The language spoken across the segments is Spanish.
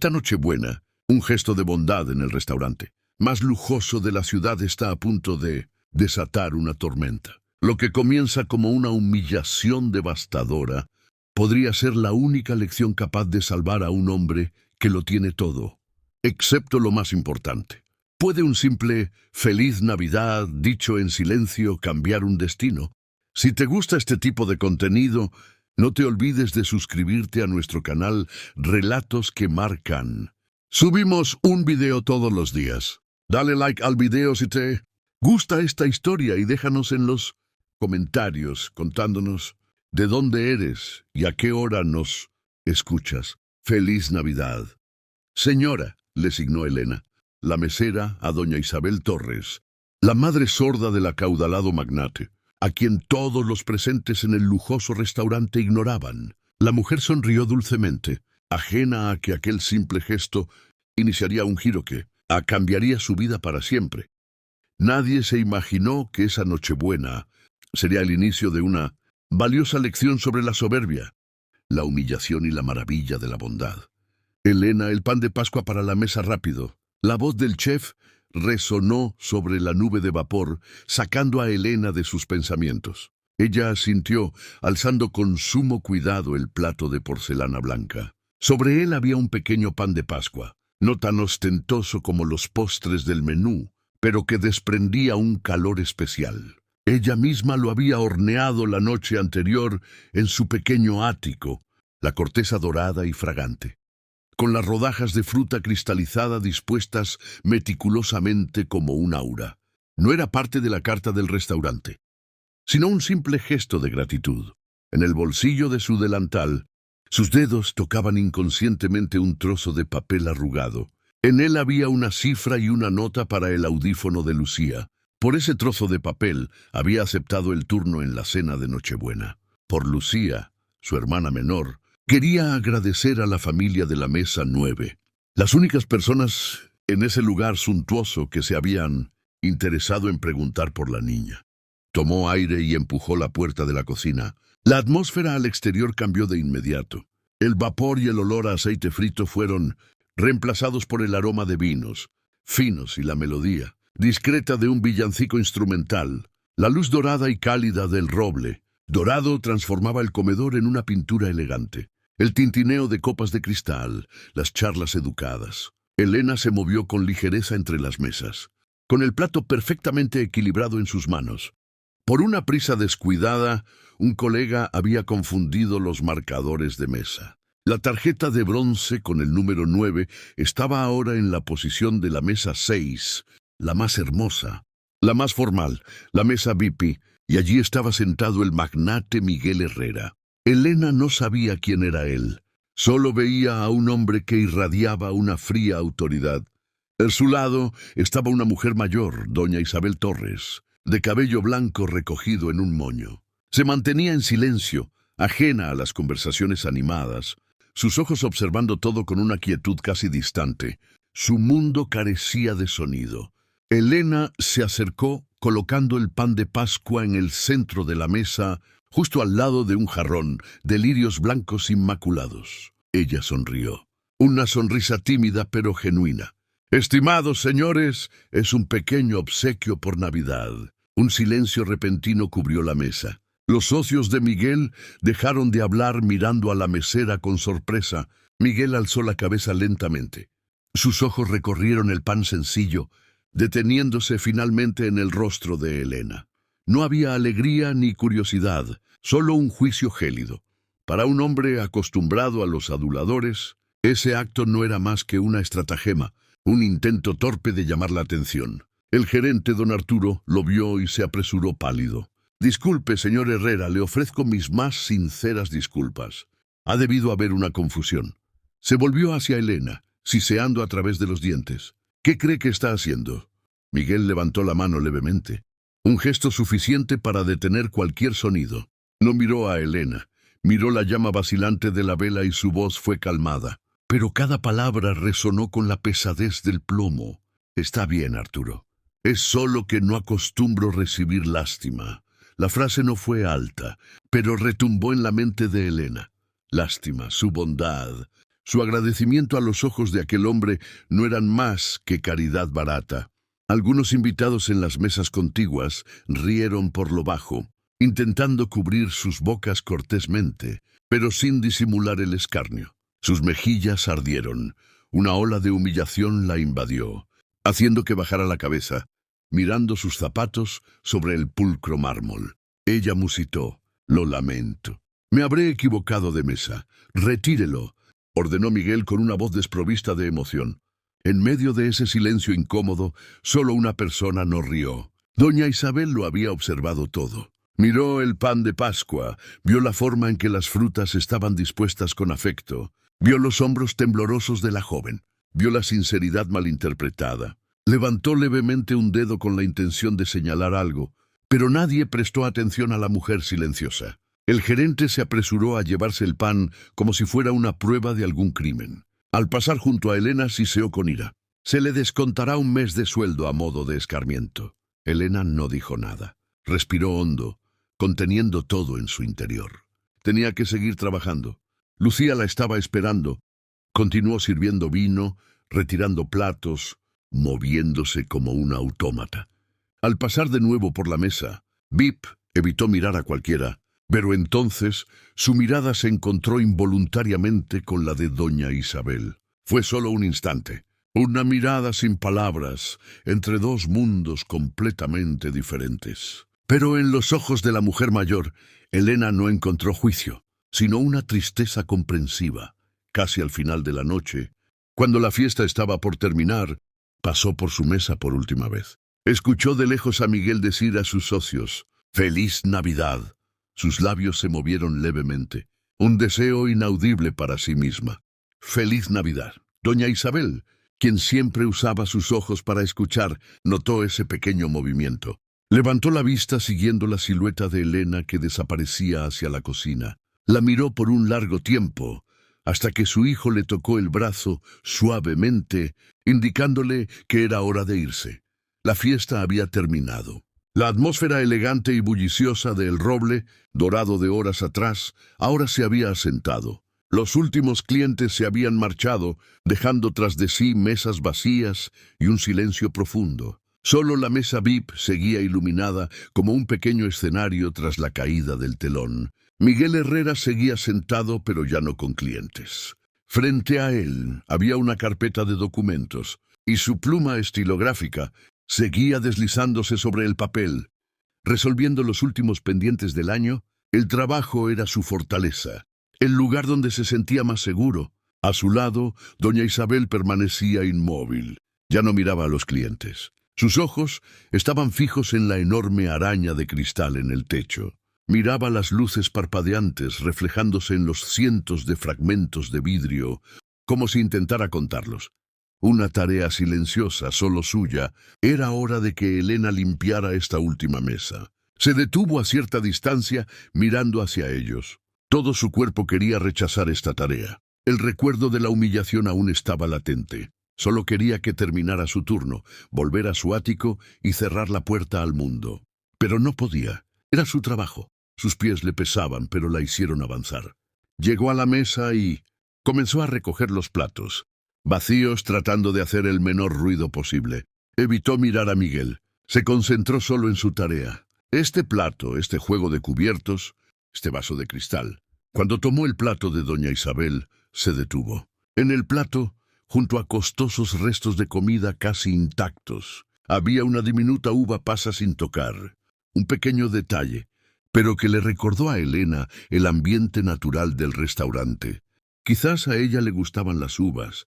Esta Nochebuena, un gesto de bondad en el restaurante más lujoso de la ciudad está a punto de desatar una tormenta. Lo que comienza como una humillación devastadora podría ser la única lección capaz de salvar a un hombre que lo tiene todo, excepto lo más importante. ¿Puede un simple «Feliz Navidad» dicho en silencio cambiar un destino? Si te gusta este tipo de contenido, no te olvides de suscribirte a nuestro canal Relatos que Marcan. Subimos un video todos los días. Dale like al video si te gusta esta historia y déjanos en los comentarios contándonos de dónde eres y a qué hora nos escuchas. ¡Feliz Navidad! Señora, le signó Elena, la mesera a doña Isabel Torres, la madre sorda del acaudalado magnate, a quien todos los presentes en el lujoso restaurante ignoraban. La mujer sonrió dulcemente, ajena a que aquel simple gesto iniciaría un giro que cambiaría su vida para siempre. Nadie se imaginó que esa Nochebuena sería el inicio de una valiosa lección sobre la soberbia, la humillación y la maravilla de la bondad. Elena, el pan de Pascua para la mesa rápido. La voz del chef resonó sobre la nube de vapor, sacando a Elena de sus pensamientos. Ella asintió, alzando con sumo cuidado el plato de porcelana blanca. Sobre él había un pequeño pan de Pascua, no tan ostentoso como los postres del menú, pero que desprendía un calor especial. Ella misma lo había horneado la noche anterior en su pequeño ático, la corteza dorada y fragante, con las rodajas de fruta cristalizada dispuestas meticulosamente como un aura. No era parte de la carta del restaurante, sino un simple gesto de gratitud. En el bolsillo de su delantal, sus dedos tocaban inconscientemente un trozo de papel arrugado. En él había una cifra y una nota para el audífono de Lucía. Por ese trozo de papel había aceptado el turno en la cena de Nochebuena. Por Lucía, su hermana menor, quería agradecer a la familia de la mesa 9. Las únicas personas en ese lugar suntuoso que se habían interesado en preguntar por la niña. Tomó aire y empujó la puerta de la cocina. La atmósfera al exterior cambió de inmediato. El vapor y el olor a aceite frito fueron reemplazados por el aroma de vinos finos y la melodía discreta de un villancico instrumental. La luz dorada y cálida del roble dorado transformaba el comedor en una pintura elegante. El tintineo de copas de cristal, las charlas educadas. Elena se movió con ligereza entre las mesas, con el plato perfectamente equilibrado en sus manos. Por una prisa descuidada, un colega había confundido los marcadores de mesa. La tarjeta de bronce con el número 9 estaba ahora en la posición de la mesa 6, la más hermosa, la más formal, la mesa VIP, y allí estaba sentado el magnate Miguel Herrera. Elena no sabía quién era él, solo veía a un hombre que irradiaba una fría autoridad. A su lado estaba una mujer mayor, doña Isabel Torres, de cabello blanco recogido en un moño. Se mantenía en silencio, ajena a las conversaciones animadas, sus ojos observando todo con una quietud casi distante. Su mundo carecía de sonido. Elena se acercó colocando el pan de Pascua en el centro de la mesa, justo al lado de un jarrón de lirios blancos inmaculados. Ella sonrió, una sonrisa tímida pero genuina. «Estimados señores, es un pequeño obsequio por Navidad». Un silencio repentino cubrió la mesa. Los socios de Miguel dejaron de hablar mirando a la mesera con sorpresa. Miguel alzó la cabeza lentamente. Sus ojos recorrieron el pan sencillo, deteniéndose finalmente en el rostro de Elena. No había alegría ni curiosidad, solo un juicio gélido. Para un hombre acostumbrado a los aduladores, ese acto no era más que una estratagema, un intento torpe de llamar la atención. El gerente, don Arturo, lo vio y se apresuró pálido. «Disculpe, señor Herrera, le ofrezco mis más sinceras disculpas. Ha debido haber una confusión». Se volvió hacia Elena, siseando a través de los dientes. «¿Qué cree que está haciendo?» Miguel levantó la mano levemente, un gesto suficiente para detener cualquier sonido. No miró a Elena, miró la llama vacilante de la vela y su voz fue calmada. Pero cada palabra resonó con la pesadez del plomo. «Está bien, Arturo. Es solo que no acostumbro recibir lástima». La frase no fue alta, pero retumbó en la mente de Elena. Lástima, su bondad, Su agradecimiento a los ojos de aquel hombre no eran más que caridad barata. Algunos invitados en las mesas contiguas rieron por lo bajo, intentando cubrir sus bocas cortésmente, pero sin disimular el escarnio. Sus mejillas ardieron. Una ola de humillación la invadió, haciendo que bajara la cabeza, mirando sus zapatos sobre el pulcro mármol. Ella musitó: «Lo lamento. Me habré equivocado de mesa. Retírelo», ordenó Miguel con una voz desprovista de emoción. En medio de ese silencio incómodo, solo una persona no rió. Doña Isabel lo había observado todo. Miró el pan de Pascua, vio la forma en que las frutas estaban dispuestas con afecto, vio los hombros temblorosos de la joven, vio la sinceridad malinterpretada. Levantó levemente un dedo con la intención de señalar algo, pero nadie prestó atención a la mujer silenciosa. El gerente se apresuró a llevarse el pan como si fuera una prueba de algún crimen. Al pasar junto a Elena siseó con ira: «Se le descontará un mes de sueldo a modo de escarmiento». Elena no dijo nada. Respiró hondo, conteniendo todo en su interior. Tenía que seguir trabajando. Lucía la estaba esperando. Continuó sirviendo vino, retirando platos, moviéndose como un autómata. Al pasar de nuevo por la mesa, Vip evitó mirar a cualquiera, pero entonces su mirada se encontró involuntariamente con la de doña Isabel. Fue solo un instante, una mirada sin palabras, entre dos mundos completamente diferentes. Pero en los ojos de la mujer mayor, Elena no encontró juicio, sino una tristeza comprensiva. Casi al final de la noche, cuando la fiesta estaba por terminar, pasó por su mesa por última vez. Escuchó de lejos a Miguel decir a sus socios: «¡Feliz Navidad!». Sus labios se movieron levemente, un deseo inaudible para sí misma. «¡Feliz Navidad!». Doña Isabel, quien siempre usaba sus ojos para escuchar, notó ese pequeño movimiento. Levantó la vista siguiendo la silueta de Elena que desaparecía hacia la cocina. La miró por un largo tiempo, hasta que su hijo le tocó el brazo suavemente, indicándole que era hora de irse. La fiesta había terminado. La atmósfera elegante y bulliciosa del roble, dorado de horas atrás, ahora se había asentado. Los últimos clientes se habían marchado, dejando tras de sí mesas vacías y un silencio profundo. Solo la mesa VIP seguía iluminada como un pequeño escenario tras la caída del telón. Miguel Herrera seguía sentado, pero ya no con clientes. Frente a él había una carpeta de documentos, y su pluma estilográfica seguía deslizándose sobre el papel. Resolviendo los últimos pendientes del año, el trabajo era su fortaleza, el lugar donde se sentía más seguro. A su lado, doña Isabel permanecía inmóvil. Ya no miraba a los clientes. Sus ojos estaban fijos en la enorme araña de cristal en el techo. Miraba las luces parpadeantes reflejándose en los cientos de fragmentos de vidrio, como si intentara contarlos. Una tarea silenciosa, solo suya. Era hora de que Elena limpiara esta última mesa. Se detuvo a cierta distancia, mirando hacia ellos. Todo su cuerpo quería rechazar esta tarea. El recuerdo de la humillación aún estaba latente. Solo quería que terminara su turno, volver a su ático y cerrar la puerta al mundo. Pero no podía. Era su trabajo. Sus pies le pesaban, pero la hicieron avanzar. Llegó a la mesa y comenzó a recoger los platos, vacíos, tratando de hacer el menor ruido posible. Evitó mirar a Miguel. Se concentró solo en su tarea. Este plato, este juego de cubiertos, este vaso de cristal. Cuando tomó el plato de doña Isabel, se detuvo. En el plato, junto a costosos restos de comida casi intactos, había una diminuta uva pasa sin tocar. Un pequeño detalle, pero que le recordó a Elena el ambiente natural del restaurante. Quizás a ella le gustaban las uvas,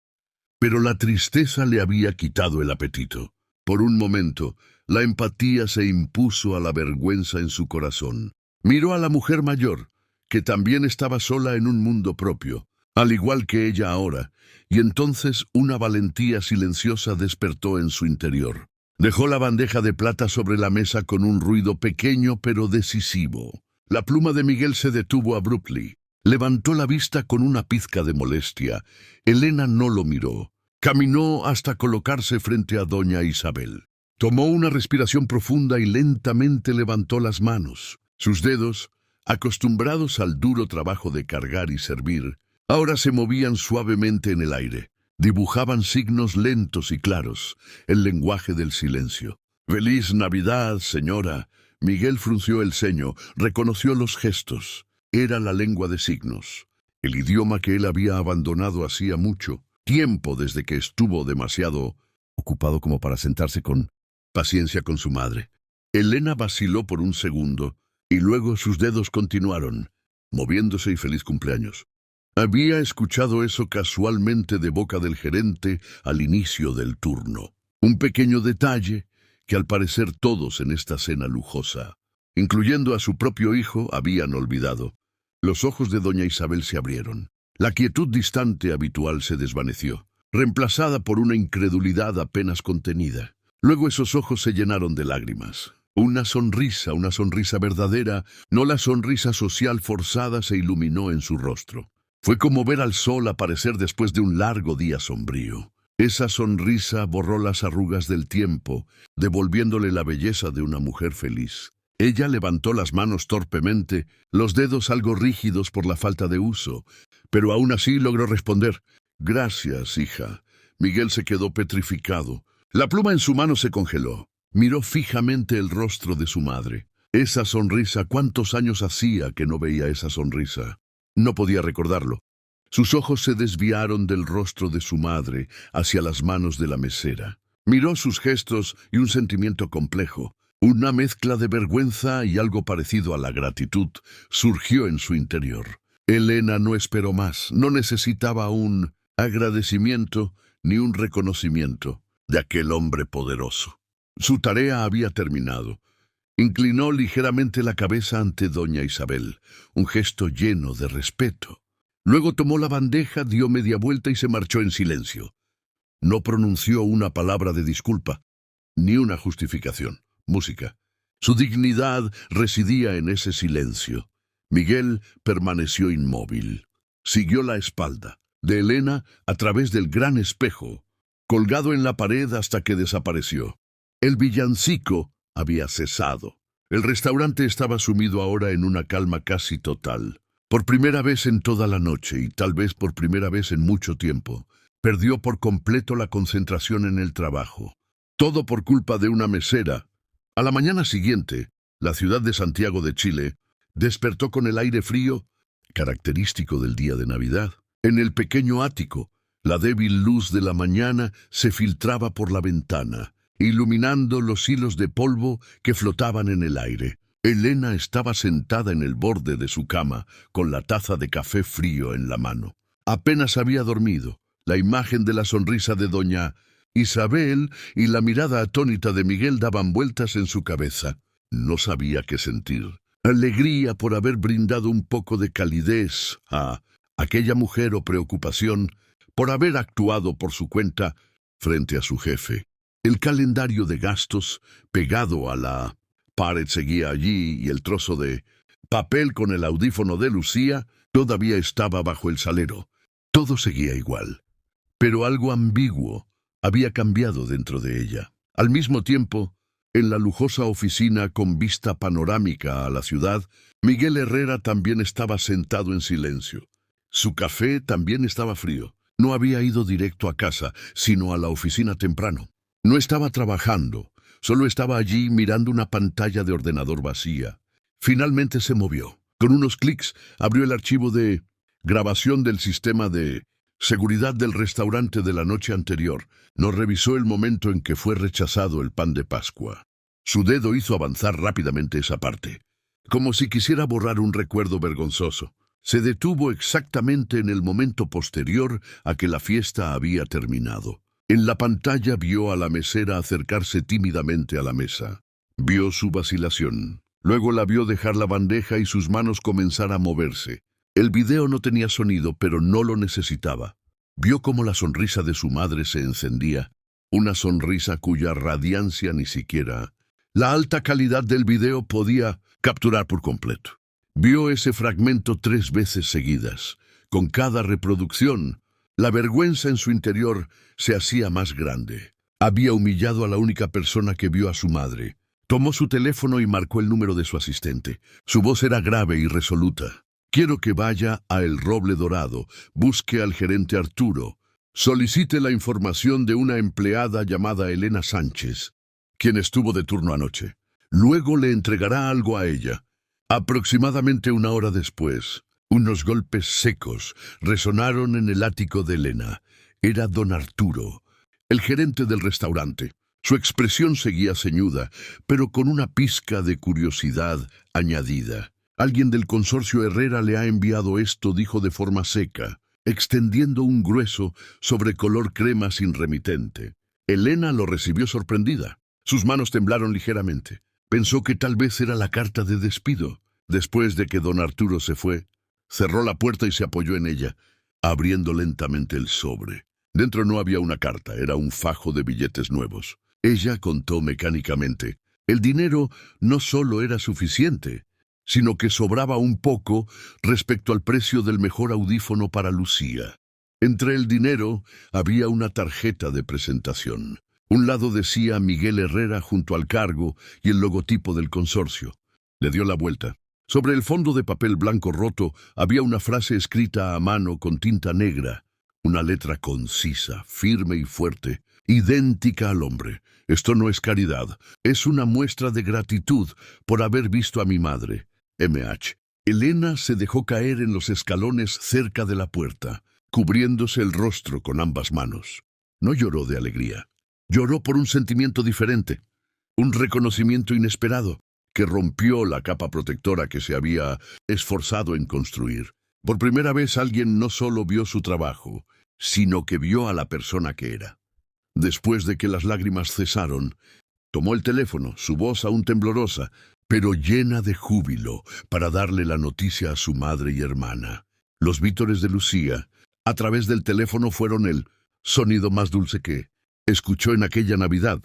pero la tristeza le había quitado el apetito. Por un momento, la empatía se impuso a la vergüenza en su corazón. Miró a la mujer mayor, que también estaba sola en un mundo propio, al igual que ella ahora, y entonces una valentía silenciosa despertó en su interior. Dejó la bandeja de plata sobre la mesa con un ruido pequeño pero decisivo. La pluma de Miguel se detuvo abruptly. Levantó la vista con una pizca de molestia. Elena no lo miró. Caminó hasta colocarse frente a doña Isabel. Tomó una respiración profunda y lentamente levantó las manos. Sus dedos, acostumbrados al duro trabajo de cargar y servir, Ahora se movían suavemente en el aire. Dibujaban signos lentos y claros, el lenguaje del silencio. «Feliz Navidad, señora». Miguel frunció el ceño, reconoció los gestos. Era la lengua de signos, el idioma que él había abandonado hacía mucho tiempo, desde que estuvo demasiado ocupado como para sentarse con paciencia con su madre. Elena vaciló por un segundo, y luego sus dedos continuaron, moviéndose y feliz cumpleaños. Había escuchado eso casualmente de boca del gerente al inicio del turno. Un pequeño detalle que al parecer todos en esta cena lujosa, incluyendo a su propio hijo, habían olvidado. Los ojos de doña Isabel se abrieron. La quietud distante habitual se desvaneció, reemplazada por una incredulidad apenas contenida. Luego esos ojos se llenaron de lágrimas. Una sonrisa verdadera, no la sonrisa social forzada, se iluminó en su rostro. Fue como ver al sol aparecer después de un largo día sombrío. Esa sonrisa borró las arrugas del tiempo, devolviéndole la belleza de una mujer feliz. Ella levantó las manos torpemente, los dedos algo rígidos por la falta de uso, pero aún así logró responder. «Gracias, hija». Miguel se quedó petrificado. La pluma en su mano se congeló. Miró fijamente el rostro de su madre. Esa sonrisa, ¿cuántos años hacía que no veía esa sonrisa? No podía recordarlo. Sus ojos se desviaron del rostro de su madre hacia las manos de la mesera. Miró sus gestos y un sentimiento complejo, una mezcla de vergüenza y algo parecido a la gratitud, surgió en su interior. Elena no esperó más, no necesitaba un agradecimiento ni un reconocimiento de aquel hombre poderoso. Su tarea había terminado. Inclinó ligeramente la cabeza ante doña Isabel, un gesto lleno de respeto. Luego tomó la bandeja, dio media vuelta y se marchó en silencio. No pronunció una palabra de disculpa, ni una justificación. Música. Su dignidad residía en ese silencio. Miguel permaneció inmóvil. Siguió la espalda de Elena a través del gran espejo, colgado en la pared hasta que desapareció. El villancico había cesado. El restaurante estaba sumido ahora en una calma casi total. Por primera vez en toda la noche, y tal vez por primera vez en mucho tiempo, perdió por completo la concentración en el trabajo. Todo por culpa de una mesera. A la mañana siguiente, la ciudad de Santiago de Chile despertó con el aire frío, característico del día de Navidad. En el pequeño ático, la débil luz de la mañana se filtraba por la ventana, iluminando los hilos de polvo que flotaban en el aire. Elena estaba sentada en el borde de su cama, con la taza de café frío en la mano. Apenas había dormido. La imagen de la sonrisa de doña Isabel y la mirada atónita de Miguel daban vueltas en su cabeza. No sabía qué sentir. Alegría por haber brindado un poco de calidez a aquella mujer, o preocupación por haber actuado por su cuenta frente a su jefe. El calendario de gastos pegado a la pared seguía allí, y el trozo de papel con el audífono de Lucía todavía estaba bajo el salero. Todo seguía igual, pero algo ambiguo había cambiado dentro de ella. Al mismo tiempo, en la lujosa oficina con vista panorámica a la ciudad, Miguel Herrera también estaba sentado en silencio. Su café también estaba frío. No había ido directo a casa, sino a la oficina temprano. No estaba trabajando, solo estaba allí mirando una pantalla de ordenador vacía. Finalmente se movió. Con unos clics abrió el archivo de grabación del sistema de seguridad del restaurante de la noche anterior. No revisó el momento en que fue rechazado el pan de Pascua. Su dedo hizo avanzar rápidamente esa parte, como si quisiera borrar un recuerdo vergonzoso. Se detuvo exactamente en el momento posterior a que la fiesta había terminado. En la pantalla vio a la mesera acercarse tímidamente a la mesa. Vio su vacilación. Luego la vio dejar la bandeja y sus manos comenzar a moverse. El video no tenía sonido, pero no lo necesitaba. Vio cómo la sonrisa de su madre se encendía, una sonrisa cuya radiancia ni siquiera la alta calidad del video podía capturar por completo. Vio ese fragmento 3 veces seguidas. Con cada reproducción, la vergüenza en su interior se hacía más grande. Había humillado a la única persona que vio a su madre. Tomó su teléfono y marcó el número de su asistente. Su voz era grave y resoluta. Quiero que vaya a El Roble Dorado, busque al gerente Arturo, solicite la información de una empleada llamada Elena Sánchez, quien estuvo de turno anoche. Luego le entregará algo a ella. Aproximadamente una hora después, unos golpes secos resonaron en el ático de Elena. Era don Arturo, el gerente del restaurante. Su expresión seguía ceñuda, pero con una pizca de curiosidad añadida. Alguien del consorcio Herrera le ha enviado esto, dijo de forma seca, extendiendo un grueso sobre color crema sin remitente. Elena lo recibió sorprendida. Sus manos temblaron ligeramente. Pensó que tal vez era la carta de despido. Después de que don Arturo se fue, cerró la puerta y se apoyó en ella, abriendo lentamente el sobre. Dentro no había una carta, era un fajo de billetes nuevos. Ella contó mecánicamente. El dinero no solo era suficiente, sino que sobraba un poco respecto al precio del mejor audífono para Lucía. Entre el dinero había una tarjeta de presentación. Un lado decía Miguel Herrera junto al cargo y el logotipo del consorcio. Le dio la vuelta. Sobre el fondo de papel blanco roto había una frase escrita a mano con tinta negra, una letra concisa, firme y fuerte, idéntica al hombre. Esto no es caridad, es una muestra de gratitud por haber visto a mi madre. M.H. Elena se dejó caer en los escalones cerca de la puerta, cubriéndose el rostro con ambas manos. No lloró de alegría. Lloró por un sentimiento diferente, un reconocimiento inesperado, que rompió la capa protectora que se había esforzado en construir. Por primera vez alguien no solo vio su trabajo, sino que vio a la persona que era. Después de que las lágrimas cesaron, tomó el teléfono, su voz aún temblorosa, pero llena de júbilo, para darle la noticia a su madre y hermana. Los vítores de Lucía, a través del teléfono, fueron el sonido más dulce que escuchó en aquella Navidad.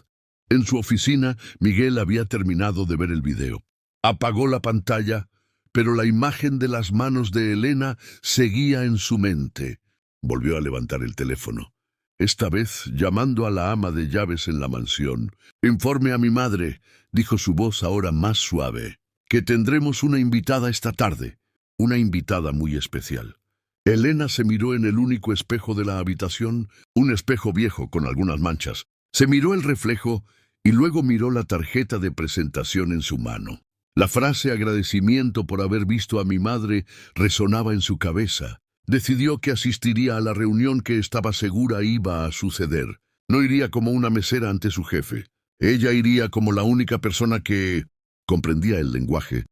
En su oficina, Miguel había terminado de ver el video. Apagó la pantalla, pero la imagen de las manos de Elena seguía en su mente. Volvió a levantar el teléfono. Esta vez, llamando a la ama de llaves en la mansión. «Informe a mi madre», dijo su voz ahora más suave, «que tendremos una invitada esta tarde, una invitada muy especial». Elena se miró en el único espejo de la habitación, un espejo viejo con algunas manchas. Se miró el reflejo y luego miró la tarjeta de presentación en su mano. La frase agradecimiento por haber visto a mi madre resonaba en su cabeza. Decidió que asistiría a la reunión que estaba segura iba a suceder. No iría como una mesera ante su jefe. Ella iría como la única persona que comprendía el lenguaje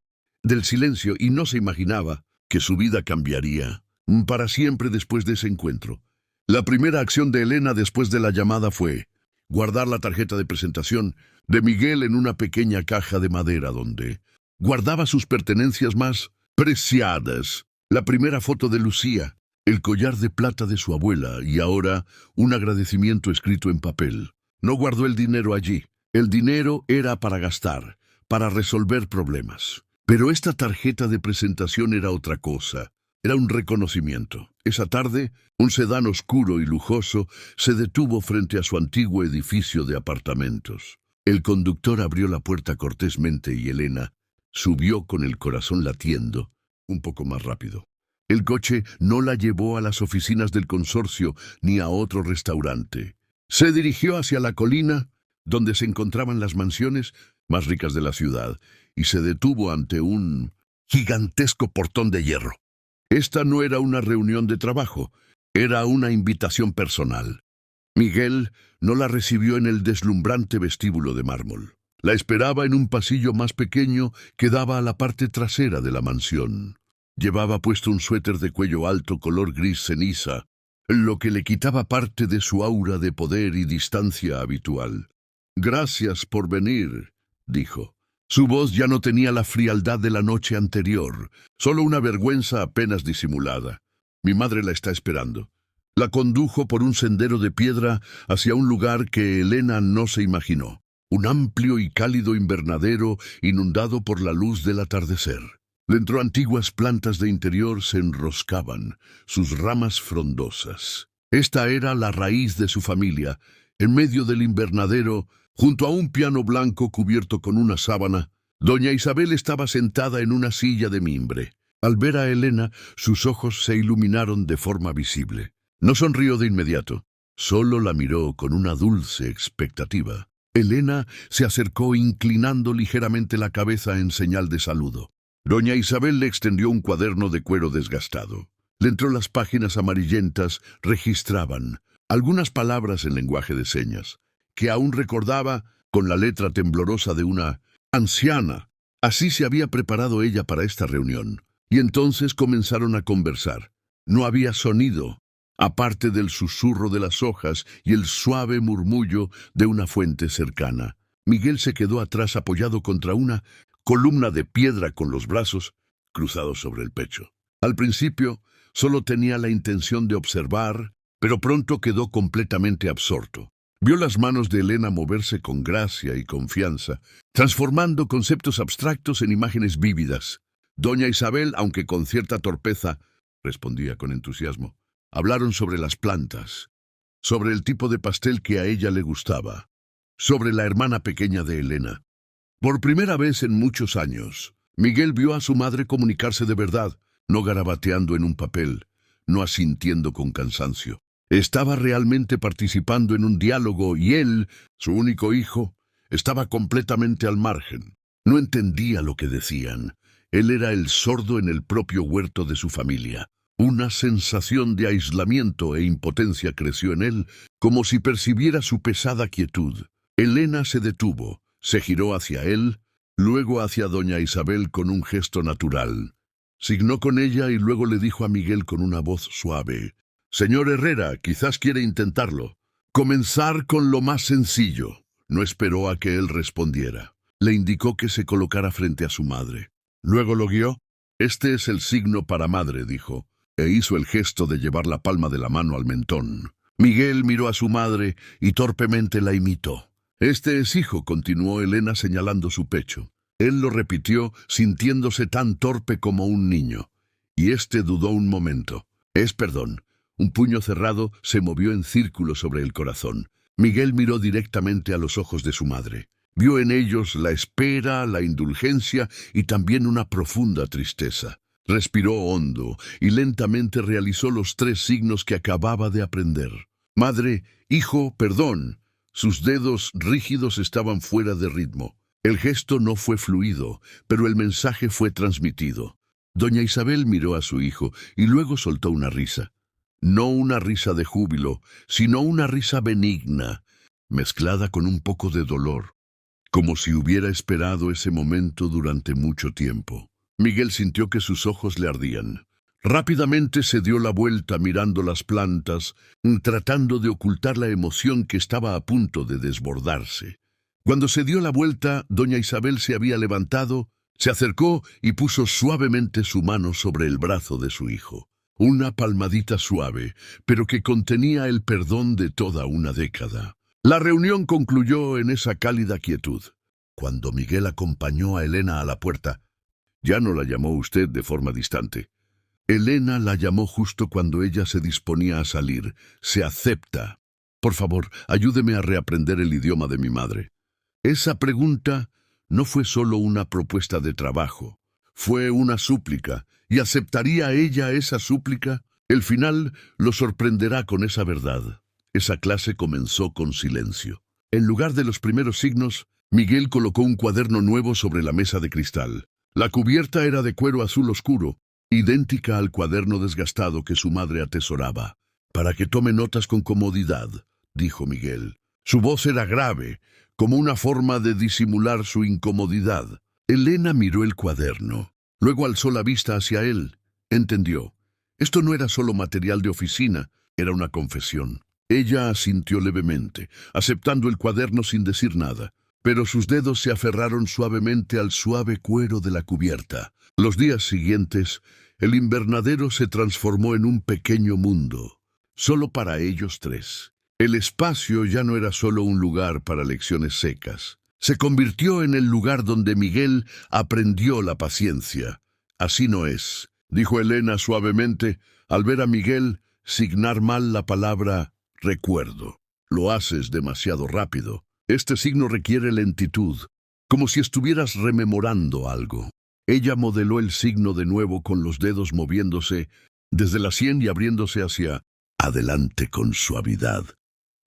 del silencio y no se imaginaba que su vida cambiaría para siempre después de ese encuentro. La primera acción de Elena después de la llamada fue guardar la tarjeta de presentación de Miguel en una pequeña caja de madera donde guardaba sus pertenencias más preciadas. La primera foto de Lucía, el collar de plata de su abuela y ahora un agradecimiento escrito en papel. No guardó el dinero allí. El dinero era para gastar, para resolver problemas. Pero esta tarjeta de presentación era otra cosa. Era un reconocimiento. Esa tarde, un sedán oscuro y lujoso se detuvo frente a su antiguo edificio de apartamentos. El conductor abrió la puerta cortésmente y Elena subió con el corazón latiendo un poco más rápido. El coche no la llevó a las oficinas del consorcio ni a otro restaurante. Se dirigió hacia la colina donde se encontraban las mansiones más ricas de la ciudad y se detuvo ante un gigantesco portón de hierro. Esta no era una reunión de trabajo, era una invitación personal. Miguel no la recibió en el deslumbrante vestíbulo de mármol. La esperaba en un pasillo más pequeño que daba a la parte trasera de la mansión. Llevaba puesto un suéter de cuello alto color gris ceniza, lo que le quitaba parte de su aura de poder y distancia habitual. «Gracias por venir», dijo. Su voz ya no tenía la frialdad de la noche anterior, solo una vergüenza apenas disimulada. «Mi madre la está esperando». La condujo por un sendero de piedra hacia un lugar que Elena no se imaginó. Un amplio y cálido invernadero inundado por la luz del atardecer. Dentro antiguas plantas de interior se enroscaban, sus ramas frondosas. Esta era la raíz de su familia. En medio del invernadero, junto a un piano blanco cubierto con una sábana, doña Isabel estaba sentada en una silla de mimbre. Al ver a Elena, sus ojos se iluminaron de forma visible. No sonrió de inmediato, solo la miró con una dulce expectativa. Elena se acercó inclinando ligeramente la cabeza en señal de saludo. Doña Isabel le extendió un cuaderno de cuero desgastado. Dentro las páginas amarillentas registraban algunas palabras en lenguaje de señas, que aún recordaba con la letra temblorosa de una anciana. Así se había preparado ella para esta reunión. Y entonces comenzaron a conversar. No había sonido, aparte del susurro de las hojas y el suave murmullo de una fuente cercana. Miguel se quedó atrás apoyado contra una columna de piedra con los brazos cruzados sobre el pecho. Al principio, solo tenía la intención de observar, pero pronto quedó completamente absorto. Vio las manos de Elena moverse con gracia y confianza, transformando conceptos abstractos en imágenes vívidas. Doña Isabel, aunque con cierta torpeza, respondía con entusiasmo. Hablaron sobre las plantas, sobre el tipo de pastel que a ella le gustaba, sobre la hermana pequeña de Elena. Por primera vez en muchos años, Miguel vio a su madre comunicarse de verdad, no garabateando en un papel, no asintiendo con cansancio. Estaba realmente participando en un diálogo y él, su único hijo, estaba completamente al margen. No entendía lo que decían. Él era el sordo en el propio huerto de su familia. Una sensación de aislamiento e impotencia creció en él, como si percibiera su pesada quietud. Elena se detuvo, se giró hacia él, luego hacia doña Isabel con un gesto natural. Signó con ella y luego le dijo a Miguel con una voz suave: «Señor Herrera, quizás quiere intentarlo. Comenzar con lo más sencillo». No esperó a que él respondiera. Le indicó que se colocara frente a su madre. Luego lo guió. «Este es el signo para madre», dijo, e hizo el gesto de llevar la palma de la mano al mentón. Miguel miró a su madre y torpemente la imitó. «Este es hijo», continuó Elena señalando su pecho. Él lo repitió, sintiéndose tan torpe como un niño. Y éste dudó un momento. «Es perdón». Un puño cerrado se movió en círculo sobre el corazón. Miguel miró directamente a los ojos de su madre. Vio en ellos la espera, la indulgencia y también una profunda tristeza. Respiró hondo y lentamente realizó los 3 signos que acababa de aprender. «Madre, hijo, perdón». Sus dedos rígidos estaban fuera de ritmo. El gesto no fue fluido, pero el mensaje fue transmitido. Doña Isabel miró a su hijo y luego soltó una risa. No una risa de júbilo, sino una risa benigna, mezclada con un poco de dolor, como si hubiera esperado ese momento durante mucho tiempo. Miguel sintió que sus ojos le ardían. Rápidamente se dio la vuelta mirando las plantas, tratando de ocultar la emoción que estaba a punto de desbordarse. Cuando se dio la vuelta, doña Isabel se había levantado, se acercó y puso suavemente su mano sobre el brazo de su hijo. Una palmadita suave, pero que contenía el perdón de toda una década. La reunión concluyó en esa cálida quietud. Cuando Miguel acompañó a Elena a la puerta, ya no la llamó usted de forma distante. Elena la llamó justo cuando ella se disponía a salir. «Se acepta. Por favor, ayúdeme a reaprender el idioma de mi madre». Esa pregunta no fue solo una propuesta de trabajo. Fue una súplica. ¿Y aceptaría ella esa súplica? El final lo sorprenderá con esa verdad. Esa clase comenzó con silencio. En lugar de los primeros signos, Miguel colocó un cuaderno nuevo sobre la mesa de cristal. La cubierta era de cuero azul oscuro, idéntica al cuaderno desgastado que su madre atesoraba. «Para que tome notas con comodidad», dijo Miguel. Su voz era grave, como una forma de disimular su incomodidad. Elena miró el cuaderno. Luego alzó la vista hacia él. Entendió. Esto no era solo material de oficina, era una confesión. Ella asintió levemente, aceptando el cuaderno sin decir nada, pero sus dedos se aferraron suavemente al suave cuero de la cubierta. Los días siguientes, el invernadero se transformó en un pequeño mundo, solo para ellos 3. El espacio ya no era solo un lugar para lecciones secas. Se convirtió en el lugar donde Miguel aprendió la paciencia. «Así no es», dijo Elena suavemente, al ver a Miguel signar mal la palabra «recuerdo». «Lo haces demasiado rápido. Este signo requiere lentitud, como si estuvieras rememorando algo». Ella modeló el signo de nuevo con los dedos moviéndose desde la sien y abriéndose hacia adelante con suavidad.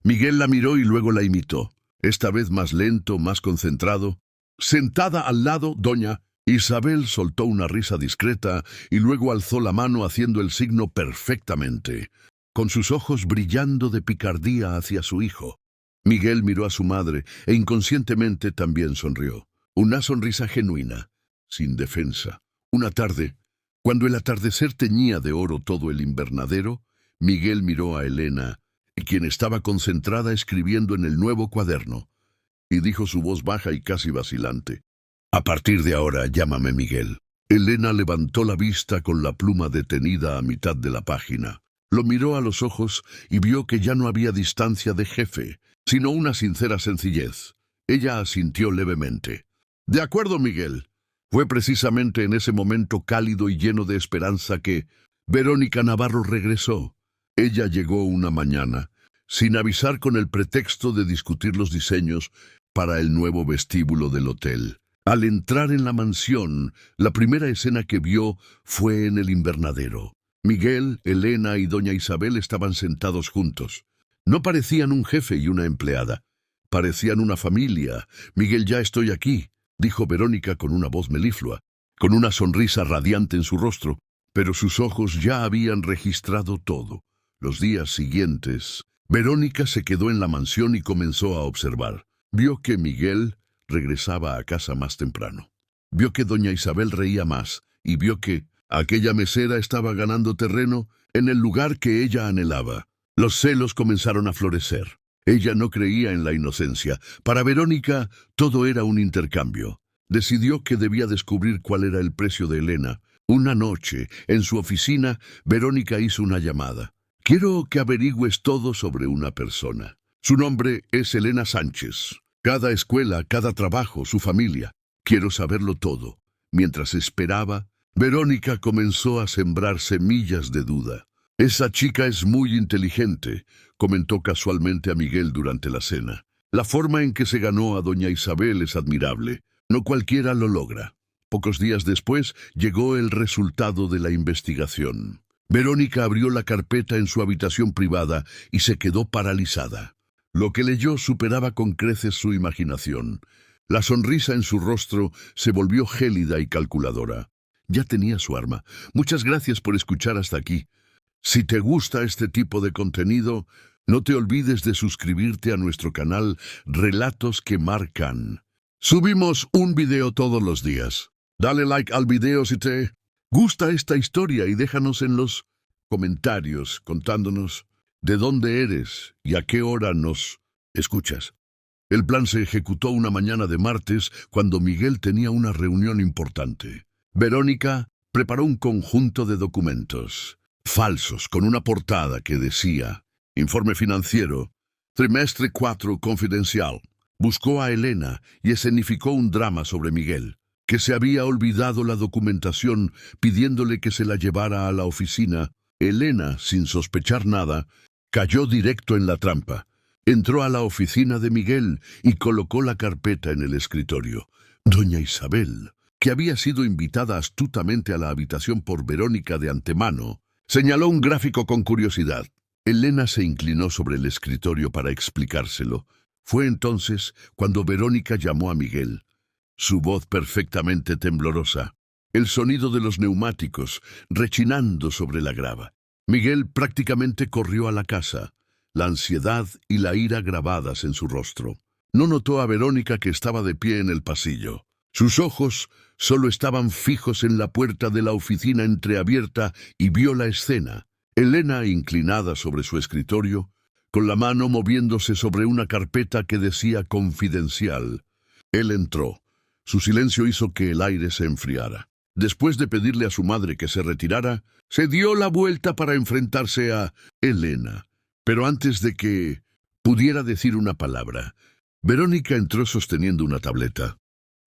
Miguel la miró y luego la imitó, esta vez más lento, más concentrado. Sentada al lado, doña Isabel soltó una risa discreta y luego alzó la mano haciendo el signo perfectamente, con sus ojos brillando de picardía hacia su hijo. Miguel miró a su madre e inconscientemente también sonrió. Una sonrisa genuina, sin defensa. Una tarde, cuando el atardecer teñía de oro todo el invernadero, Miguel miró a Elena, quien estaba concentrada escribiendo en el nuevo cuaderno, y dijo su voz baja y casi vacilante: «A partir de ahora, llámame Miguel». Elena levantó la vista con la pluma detenida a mitad de la página. Lo miró a los ojos y vio que ya no había distancia de jefe, sino una sincera sencillez. Ella asintió levemente. «De acuerdo, Miguel». Fue precisamente en ese momento cálido y lleno de esperanza que Verónica Navarro regresó. Ella llegó una mañana, sin avisar, con el pretexto de discutir los diseños para el nuevo vestíbulo del hotel. Al entrar en la mansión, la primera escena que vio fue en el invernadero. Miguel, Elena y doña Isabel estaban sentados juntos. No parecían un jefe y una empleada. Parecían una familia. «Miguel, ya estoy aquí», dijo Verónica con una voz meliflua, con una sonrisa radiante en su rostro, pero sus ojos ya habían registrado todo. Los días siguientes, Verónica se quedó en la mansión y comenzó a observar. Vio que Miguel regresaba a casa más temprano. Vio que doña Isabel reía más y vio que aquella mesera estaba ganando terreno en el lugar que ella anhelaba. Los celos comenzaron a florecer. Ella no creía en la inocencia. Para Verónica, todo era un intercambio. Decidió que debía descubrir cuál era el precio de Elena. Una noche, en su oficina, Verónica hizo una llamada. «Quiero que averigües todo sobre una persona. Su nombre es Elena Sánchez. Cada escuela, cada trabajo, su familia. Quiero saberlo todo». Mientras esperaba, Verónica comenzó a sembrar semillas de duda. «Esa chica es muy inteligente», comentó casualmente a Miguel durante la cena. «La forma en que se ganó a doña Isabel es admirable. No cualquiera lo logra». Pocos días después llegó el resultado de la investigación. Verónica abrió la carpeta en su habitación privada y se quedó paralizada. Lo que leyó superaba con creces su imaginación. La sonrisa en su rostro se volvió gélida y calculadora. Ya tenía su arma. «Muchas gracias por escuchar hasta aquí. Si te gusta este tipo de contenido, no te olvides de suscribirte a nuestro canal Relatos que Marcan. Subimos un video todos los días. Dale like al video si te gusta esta historia y déjanos en los comentarios contándonos de dónde eres y a qué hora nos escuchas». El plan se ejecutó una mañana de martes cuando Miguel tenía una reunión importante. Verónica preparó un conjunto de documentos falsos con una portada que decía «Informe financiero, trimestre 4 confidencial». Buscó a Elena y escenificó un drama sobre Miguel, que se había olvidado la documentación, pidiéndole que se la llevara a la oficina. Elena, sin sospechar nada, cayó directo en la trampa. Entró a la oficina de Miguel y colocó la carpeta en el escritorio. Doña Isabel, que había sido invitada astutamente a la habitación por Verónica de antemano, señaló un gráfico con curiosidad. Elena se inclinó sobre el escritorio para explicárselo. Fue entonces cuando Verónica llamó a Miguel, su voz perfectamente temblorosa, el sonido de los neumáticos rechinando sobre la grava. Miguel prácticamente corrió a la casa, la ansiedad y la ira grabadas en su rostro. No notó a Verónica, que estaba de pie en el pasillo. Sus ojos solo estaban fijos en la puerta de la oficina entreabierta y vio la escena. Elena, inclinada sobre su escritorio, con la mano moviéndose sobre una carpeta que decía confidencial. Él entró. Su silencio hizo que el aire se enfriara. Después de pedirle a su madre que se retirara, se dio la vuelta para enfrentarse a Elena. Pero antes de que pudiera decir una palabra, Verónica entró sosteniendo una tableta.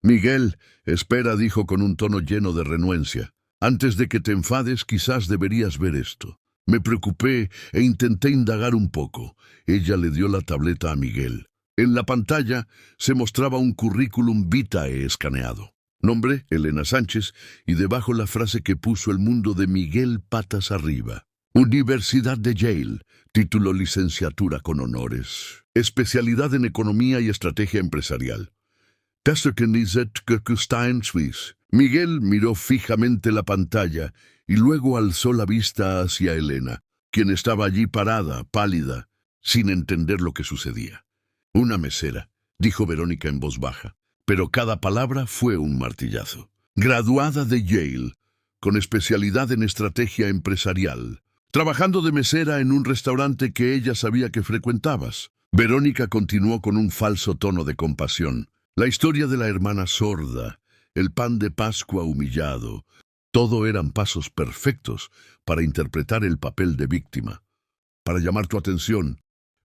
«Miguel, espera», dijo con un tono lleno de renuencia. «Antes de que te enfades, quizás deberías ver esto». Me preocupé e intenté indagar un poco. Ella le dio la tableta a Miguel. En la pantalla se mostraba un currículum vitae escaneado. Nombre, Elena Sánchez, y debajo la frase que puso el mundo de Miguel patas arriba. Universidad de Yale, título licenciatura con honores. Especialidad en Economía y Estrategia Empresarial. Tassekenizet Kirkustein, Suiz. Miguel miró fijamente la pantalla y luego alzó la vista hacia Elena, quien estaba allí parada, pálida, sin entender lo que sucedía. Una mesera, dijo Verónica en voz baja, pero cada palabra fue un martillazo. Graduada de Yale, con especialidad en estrategia empresarial, trabajando de mesera en un restaurante que ella sabía que frecuentabas. Verónica continuó con un falso tono de compasión. La historia de la hermana sorda, el pan de Pascua humillado, todo eran pasos perfectos para interpretar el papel de víctima, para llamar tu atención,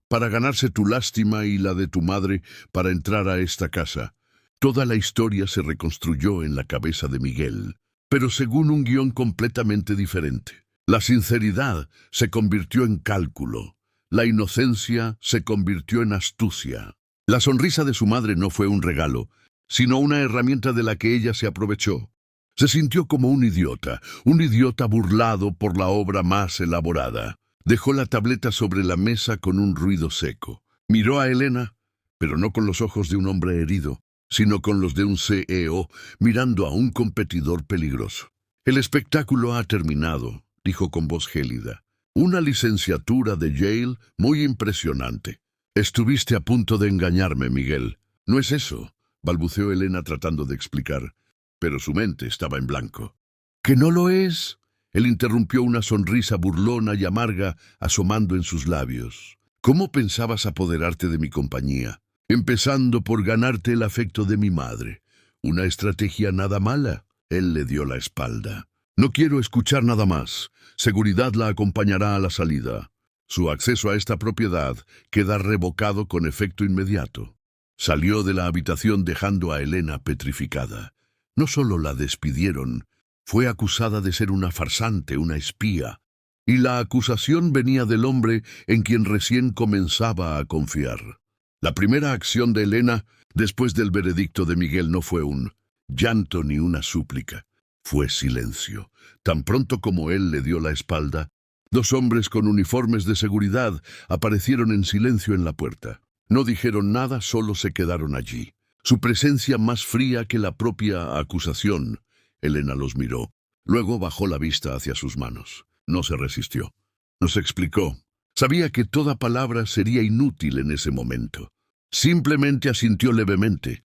para ganarse tu lástima y la de tu madre para entrar a esta casa. Toda la historia se reconstruyó en la cabeza de Miguel, pero según un guión completamente diferente. La sinceridad se convirtió en cálculo, la inocencia se convirtió en astucia. La sonrisa de su madre no fue un regalo, sino una herramienta de la que ella se aprovechó. Se sintió como un idiota burlado por la obra más elaborada. Dejó la tableta sobre la mesa con un ruido seco. Miró a Elena, pero no con los ojos de un hombre herido, sino con los de un CEO mirando a un competidor peligroso. El espectáculo ha terminado, dijo con voz gélida. Una licenciatura de Yale muy impresionante. Estuviste a punto de engañarme, Miguel. No es eso, balbuceó Elena tratando de explicar, pero su mente estaba en blanco. ¿Que no lo es? Él interrumpió, una sonrisa burlona y amarga asomando en sus labios. ¿Cómo pensabas apoderarte de mi compañía? Empezando por ganarte el afecto de mi madre. Una estrategia nada mala. Él le dio la espalda. No quiero escuchar nada más. Seguridad la acompañará a la salida. Su acceso a esta propiedad queda revocado con efecto inmediato. Salió de la habitación dejando a Elena petrificada. No solo la despidieron, fue acusada de ser una farsante, una espía, y la acusación venía del hombre en quien recién comenzaba a confiar. La primera acción de Elena, después del veredicto de Miguel, no fue un llanto ni una súplica. Fue silencio. Tan pronto como él le dio la espalda, dos hombres con uniformes de seguridad aparecieron en silencio en la puerta. No dijeron nada, solo se quedaron allí. Su presencia más fría que la propia acusación. Elena los miró. Luego bajó la vista hacia sus manos. No se resistió. No se explicó. Sabía que toda palabra sería inútil en ese momento. Simplemente asintió levemente.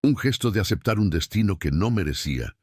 Un gesto de aceptar un destino que no merecía.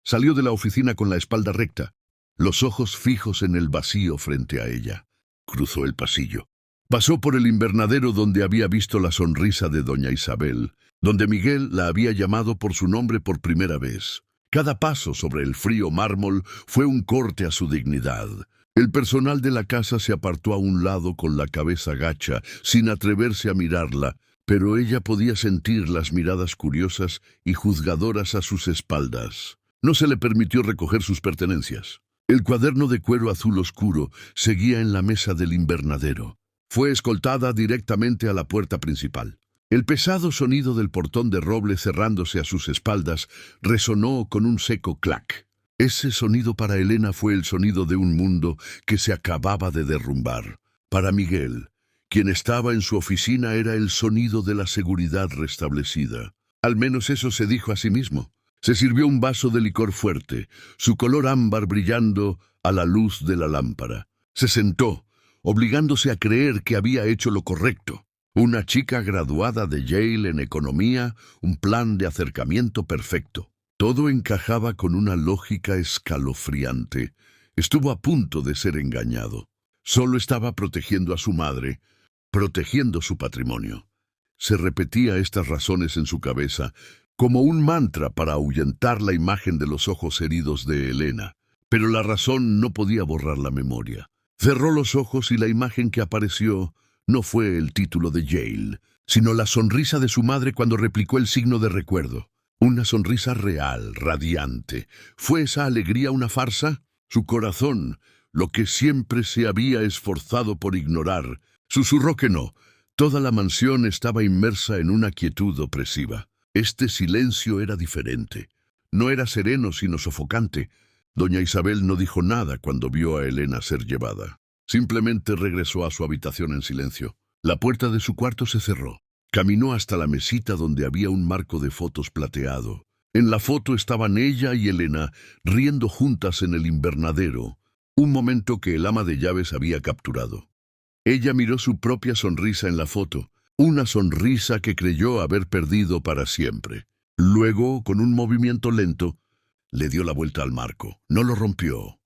Salió de la oficina con la espalda recta, los ojos fijos en el vacío frente a ella. Cruzó el pasillo. Pasó por el invernadero donde había visto la sonrisa de doña Isabel, donde Miguel la había llamado por su nombre por primera vez. Cada paso sobre el frío mármol fue un corte a su dignidad. El personal de la casa se apartó a un lado con la cabeza gacha, sin atreverse a mirarla, pero ella podía sentir las miradas curiosas y juzgadoras a sus espaldas. No se le permitió recoger sus pertenencias. El cuaderno de cuero azul oscuro seguía en la mesa del invernadero. Fue escoltada directamente a la puerta principal. El pesado sonido del portón de roble cerrándose a sus espaldas resonó con un seco clac. Ese sonido para Elena fue el sonido de un mundo que se acababa de derrumbar. Para Miguel, quien estaba en su oficina, era el sonido de la seguridad restablecida. Al menos eso se dijo a sí mismo. Se sirvió un vaso de licor fuerte, su color ámbar brillando a la luz de la lámpara. Se sentó, obligándose a creer que había hecho lo correcto. Una chica graduada de Yale en economía, un plan de acercamiento perfecto. Todo encajaba con una lógica escalofriante. Estuvo a punto de ser engañado. Solo estaba protegiendo a su madre, protegiendo su patrimonio. Se repetía estas razones en su cabeza, como un mantra para ahuyentar la imagen de los ojos heridos de Elena. Pero la razón no podía borrar la memoria. Cerró los ojos y la imagen que apareció no fue el título de Yale, sino la sonrisa de su madre cuando replicó el signo de recuerdo. Una sonrisa real, radiante. ¿Fue esa alegría una farsa? Su corazón, lo que siempre se había esforzado por ignorar, susurró que no. Toda la mansión estaba inmersa en una quietud opresiva. Este silencio era diferente. no era sereno sino sofocante. Doña Isabel no dijo nada cuando vio a Elena ser llevada. Simplemente regresó a su habitación en silencio. La puerta de su cuarto se cerró. Caminó hasta la mesita donde había un marco de fotos plateado. En la foto estaban ella y Elena riendo juntas en el invernadero, un momento que el ama de llaves había capturado. Ella miró su propia sonrisa en la foto, una sonrisa que creyó haber perdido para siempre. Luego, con un movimiento lento, le dio la vuelta al marco. No lo rompió.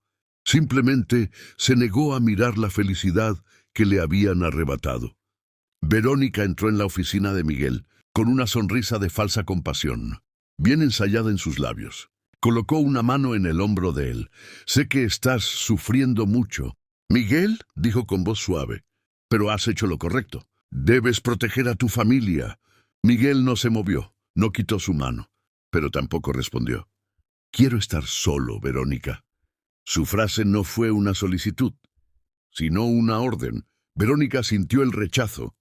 Simplemente se negó a mirar la felicidad que le habían arrebatado. Verónica entró en la oficina de Miguel, con una sonrisa de falsa compasión, bien ensayada en sus labios. Colocó una mano en el hombro de él. «Sé que estás sufriendo mucho». «Miguel», dijo con voz suave, «pero has hecho lo correcto. Debes proteger a tu familia». Miguel no se movió, no quitó su mano, pero tampoco respondió. «Quiero estar solo, Verónica». Su frase no fue una solicitud, sino una orden. Verónica sintió el rechazo,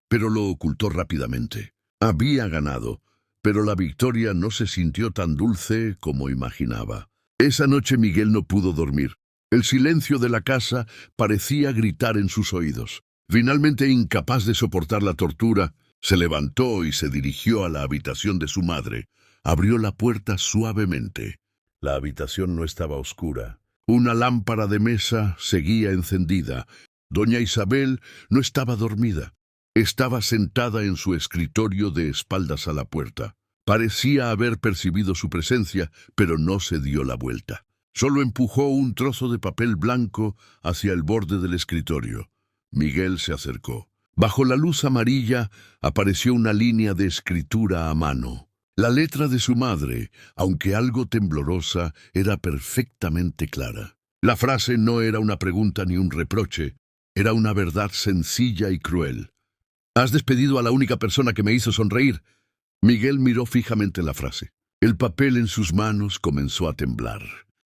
pero lo ocultó rápidamente. Había ganado, pero la victoria no se sintió tan dulce como imaginaba. Esa noche Miguel no pudo dormir. El silencio de la casa parecía gritar en sus oídos. Finalmente, incapaz de soportar la tortura, se levantó y se dirigió a la habitación de su madre. Abrió la puerta suavemente. La habitación no estaba oscura. Una lámpara de mesa seguía encendida. Doña Isabel no estaba dormida. Estaba sentada en su escritorio de espaldas a la puerta. Parecía haber percibido su presencia, pero no se dio la vuelta. Solo empujó un trozo de papel blanco hacia el borde del escritorio. Miguel se acercó. Bajo la luz amarilla apareció una línea de escritura a mano. La letra de su madre, aunque algo temblorosa, era perfectamente clara. La frase no era una pregunta ni un reproche, era una verdad sencilla y cruel. «Has despedido a la única persona que me hizo sonreír». Miguel miró fijamente la frase. El papel en sus manos comenzó a temblar.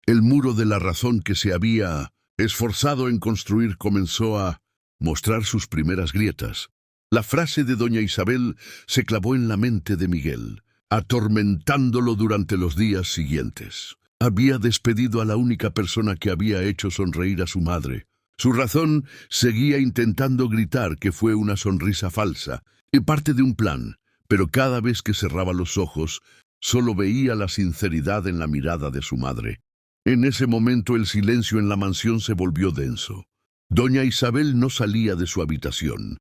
El muro de la razón que se había esforzado en construir comenzó a mostrar sus primeras grietas. La frase de doña Isabel se clavó en la mente de Miguel, atormentándolo durante los días siguientes. Había despedido a la única persona que había hecho sonreír a su madre. Su razón seguía intentando gritar que fue una sonrisa falsa y parte de un plan, pero cada vez que cerraba los ojos, solo veía la sinceridad en la mirada de su madre. En ese momento el silencio en la mansión se volvió denso. Doña Isabel no salía de su habitación,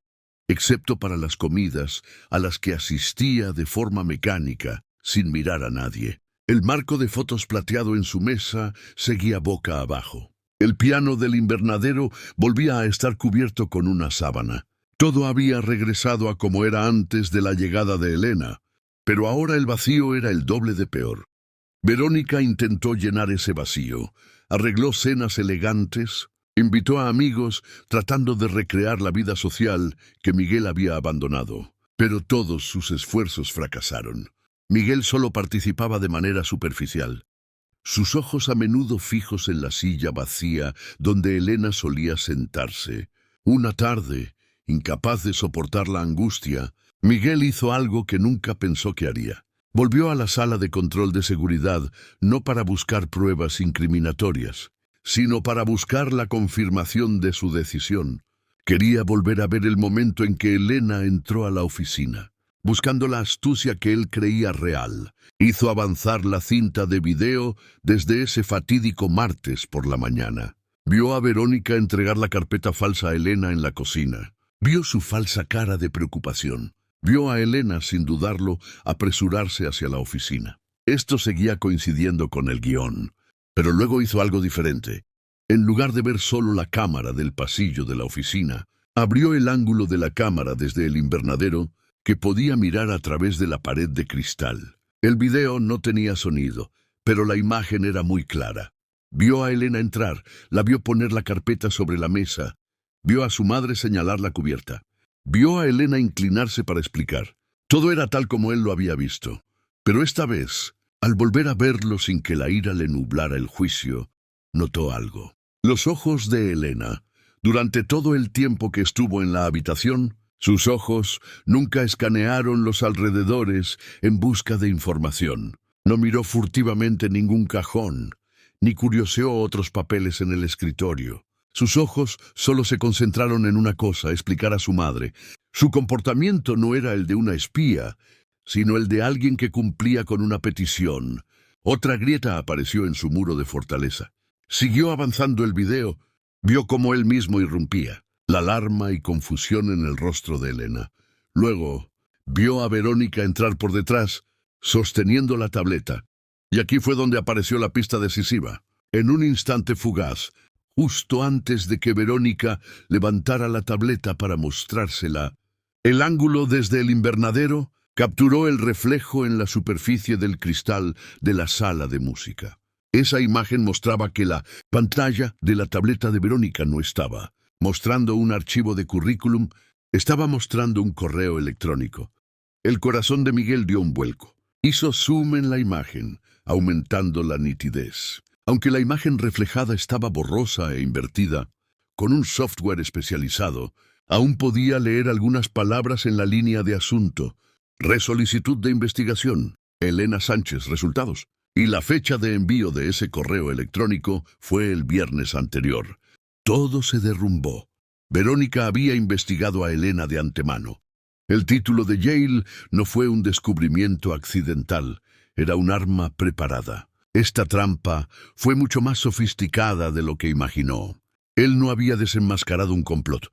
excepto para las comidas a las que asistía de forma mecánica, sin mirar a nadie. El marco de fotos plateado en su mesa seguía boca abajo. El piano del invernadero volvía a estar cubierto con una sábana. Todo había regresado a como era antes de la llegada de Elena, pero ahora el vacío era el doble de peor. Verónica intentó llenar ese vacío. Arregló cenas elegantes, invitó a amigos tratando de recrear la vida social que Miguel había abandonado. Pero todos sus esfuerzos fracasaron. Miguel solo participaba de manera superficial. Sus ojos a menudo fijos en la silla vacía donde Elena solía sentarse. Una tarde, incapaz de soportar la angustia, Miguel hizo algo que nunca pensó que haría. Volvió a la sala de control de seguridad no para buscar pruebas incriminatorias, sino para buscar la confirmación de su decisión. Quería volver a ver el momento en que Elena entró a la oficina. Buscando la astucia que él creía real, hizo avanzar la cinta de video desde ese fatídico martes por la mañana. Vio a Verónica entregar la carpeta falsa a Elena en la cocina. Vio su falsa cara de preocupación. Vio a Elena, sin dudarlo, apresurarse hacia la oficina. Esto seguía coincidiendo con el guión, pero luego hizo algo diferente. En lugar de ver solo la cámara del pasillo de la oficina, abrió el ángulo de la cámara desde el invernadero que podía mirar a través de la pared de cristal. El video no tenía sonido, pero la imagen era muy clara. Vio a Elena entrar, la vio poner la carpeta sobre la mesa, vio a su madre señalar la cubierta. Vio a Elena inclinarse para explicar. Todo era tal como él lo había visto. Pero esta vez, al volver a verlo sin que la ira le nublara el juicio, notó algo. Los ojos de Elena, durante todo el tiempo que estuvo en la habitación, sus ojos nunca escanearon los alrededores en busca de información. No miró furtivamente ningún cajón, ni curioseó otros papeles en el escritorio. Sus ojos solo se concentraron en una cosa: explicar a su madre. Su comportamiento no era el de una espía, sino el de alguien que cumplía con una petición. Otra grieta apareció en su muro de fortaleza. Siguió avanzando el video. Vio cómo él mismo irrumpía, la alarma y confusión en el rostro de Elena. Luego, vio a Verónica entrar por detrás, sosteniendo la tableta. Y aquí fue donde apareció la pista decisiva. En un instante fugaz, justo antes de que Verónica levantara la tableta para mostrársela, el ángulo desde el invernadero capturó el reflejo en la superficie del cristal de la sala de música. Esa imagen mostraba que la pantalla de la tableta de Verónica no estaba mostrando un archivo de currículum, estaba mostrando un correo electrónico. El corazón de Miguel dio un vuelco. Hizo zoom en la imagen, aumentando la nitidez. Aunque la imagen reflejada estaba borrosa e invertida, con un software especializado, aún podía leer algunas palabras en la línea de asunto. Resolicitud de investigación. Elena Sánchez, resultados. Y la fecha de envío de ese correo electrónico fue el viernes anterior. Todo se derrumbó. Verónica había investigado a Elena de antemano. El título de Yale no fue un descubrimiento accidental, era un arma preparada. Esta trampa fue mucho más sofisticada de lo que imaginó. Él no había desenmascarado un complot.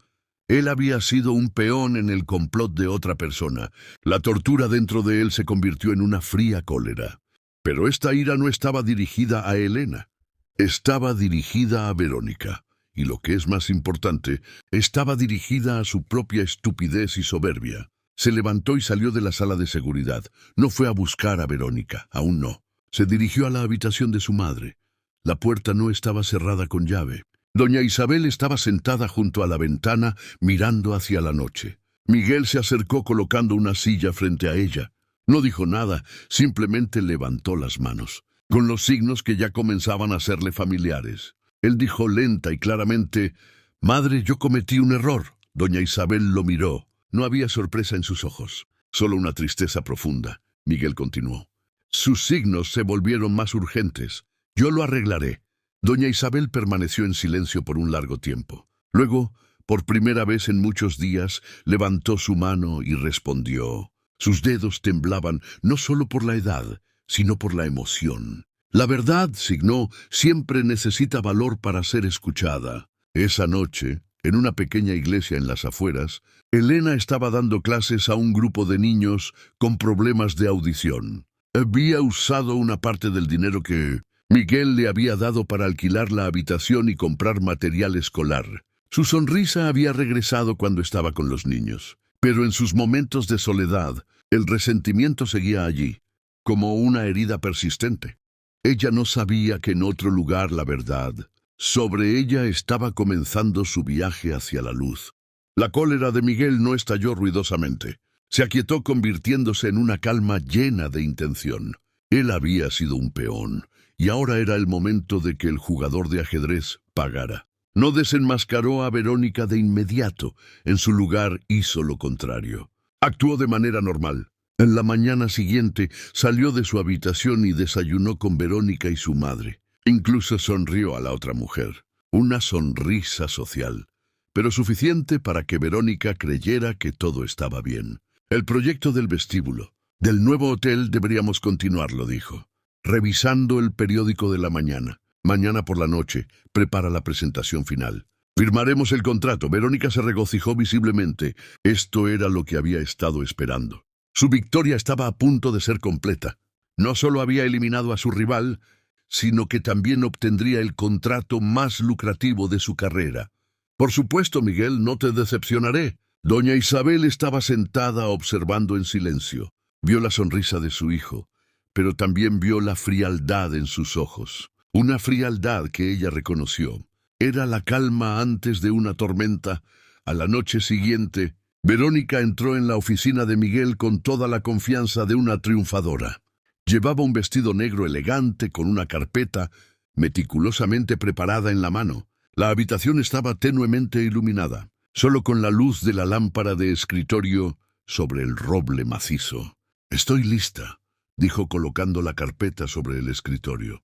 Él había sido un peón en el complot de otra persona. La tortura dentro de él se convirtió en una fría cólera. Pero esta ira no estaba dirigida a Elena. Estaba dirigida a Verónica. Y lo que es más importante, estaba dirigida a su propia estupidez y soberbia. Se levantó y salió de la sala de seguridad. No fue a buscar a Verónica, aún no. Se dirigió a la habitación de su madre. La puerta no estaba cerrada con llave. Doña Isabel estaba sentada junto a la ventana, mirando hacia la noche. Miguel se acercó colocando una silla frente a ella. No dijo nada, simplemente levantó las manos, con los signos que ya comenzaban a serle familiares. Él dijo lenta y claramente: «Madre, yo cometí un error». Doña Isabel lo miró. No había sorpresa en sus ojos, solo una tristeza profunda. Miguel continuó. Sus signos se volvieron más urgentes. «Yo lo arreglaré». Doña Isabel permaneció en silencio por un largo tiempo. Luego, por primera vez en muchos días, levantó su mano y respondió. Sus dedos temblaban no solo por la edad, sino por la emoción. La verdad, signó, siempre necesita valor para ser escuchada. Esa noche, en una pequeña iglesia en las afueras, Elena estaba dando clases a un grupo de niños con problemas de audición. Había usado una parte del dinero que Miguel le había dado para alquilar la habitación y comprar material escolar. Su sonrisa había regresado cuando estaba con los niños, pero en sus momentos de soledad, el resentimiento seguía allí, como una herida persistente. Ella no sabía que en otro lugar la verdad sobre ella estaba comenzando su viaje hacia la luz. La cólera de Miguel no estalló ruidosamente. Se aquietó convirtiéndose en una calma llena de intención. Él había sido un peón, y ahora era el momento de que el jugador de ajedrez pagara. No desenmascaró a Verónica de inmediato. En su lugar hizo lo contrario. Actuó de manera normal. En la mañana siguiente salió de su habitación y desayunó con Verónica y su madre. Incluso sonrió a la otra mujer. Una sonrisa social, pero suficiente para que Verónica creyera que todo estaba bien. El proyecto del vestíbulo, del nuevo hotel, deberíamos continuarlo, dijo. Revisando el periódico de la mañana. Mañana por la noche, prepara la presentación final. Firmaremos el contrato. Verónica se regocijó visiblemente. Esto era lo que había estado esperando. Su victoria estaba a punto de ser completa. No solo había eliminado a su rival, sino que también obtendría el contrato más lucrativo de su carrera. Por supuesto, Miguel, no te decepcionaré. Doña Isabel estaba sentada observando en silencio. Vio la sonrisa de su hijo, pero también vio la frialdad en sus ojos. Una frialdad que ella reconoció. Era la calma antes de una tormenta. A la noche siguiente, Verónica entró en la oficina de Miguel con toda la confianza de una triunfadora. Llevaba un vestido negro elegante con una carpeta meticulosamente preparada en la mano. La habitación estaba tenuemente iluminada, solo con la luz de la lámpara de escritorio sobre el roble macizo. «Estoy lista», dijo colocando la carpeta sobre el escritorio.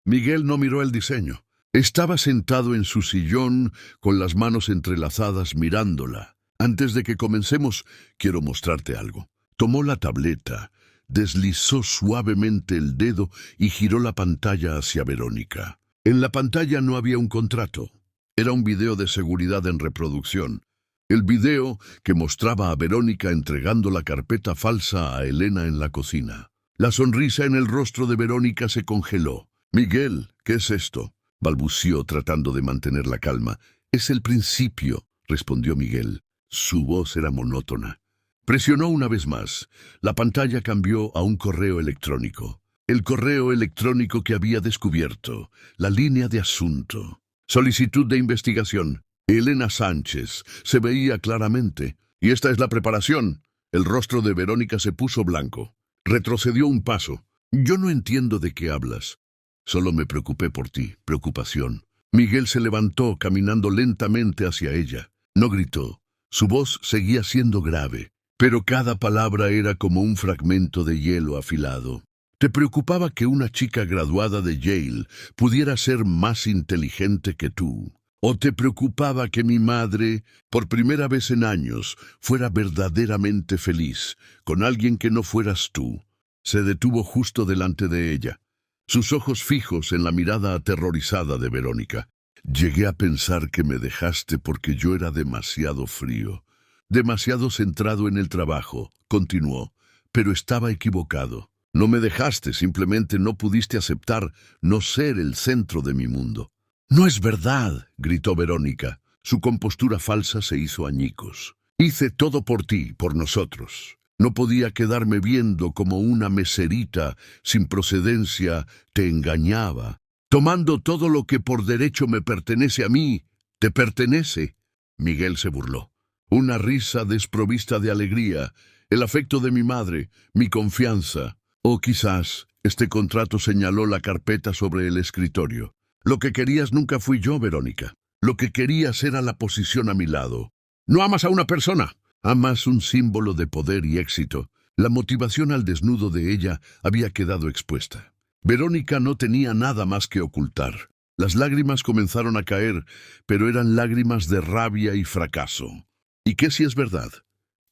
Miguel no miró el diseño. Estaba sentado en su sillón con las manos entrelazadas mirándola. Antes de que comencemos, quiero mostrarte algo. Tomó la tableta, deslizó suavemente el dedo y giró la pantalla hacia Verónica. En la pantalla no había un contrato. Era un video de seguridad en reproducción. El video que mostraba a Verónica entregando la carpeta falsa a Elena en la cocina. La sonrisa en el rostro de Verónica se congeló. «Miguel, ¿qué es esto?», balbució tratando de mantener la calma. «Es el principio», respondió Miguel. Su voz era monótona. Presionó una vez más. La pantalla cambió a un correo electrónico. El correo electrónico que había descubierto. La línea de asunto. Solicitud de investigación. Elena Sánchez. Se veía claramente. «Y esta es la preparación». El rostro de Verónica se puso blanco. Retrocedió un paso. «Yo no entiendo de qué hablas. Solo me preocupé por ti». Preocupación. Miguel se levantó caminando lentamente hacia ella. No gritó. Su voz seguía siendo grave, pero cada palabra era como un fragmento de hielo afilado. «¿Te preocupaba que una chica graduada de Yale pudiera ser más inteligente que tú? ¿O te preocupaba que mi madre, por primera vez en años, fuera verdaderamente feliz con alguien que no fueras tú?» Se detuvo justo delante de ella, sus ojos fijos en la mirada aterrorizada de Verónica. «Llegué a pensar que me dejaste porque yo era demasiado frío, demasiado centrado en el trabajo», continuó, «pero estaba equivocado. No me dejaste, simplemente no pudiste aceptar no ser el centro de mi mundo». «No es verdad», gritó Verónica. Su compostura falsa se hizo añicos. «Hice todo por ti, por nosotros. No podía quedarme viendo como una meserita sin procedencia te engañaba, tomando todo lo que por derecho me pertenece a mí, te pertenece». Miguel se burló. «Una risa desprovista de alegría, el afecto de mi madre, mi confianza. O quizás», este contrato señaló la carpeta sobre el escritorio. «Lo que querías nunca fui yo, Verónica. Lo que querías era la posición a mi lado. No amas a una persona, amas un símbolo de poder y éxito». La motivación al desnudo de ella había quedado expuesta. Verónica no tenía nada más que ocultar. Las lágrimas comenzaron a caer, pero eran lágrimas de rabia y fracaso. «¿Y qué si es verdad?»,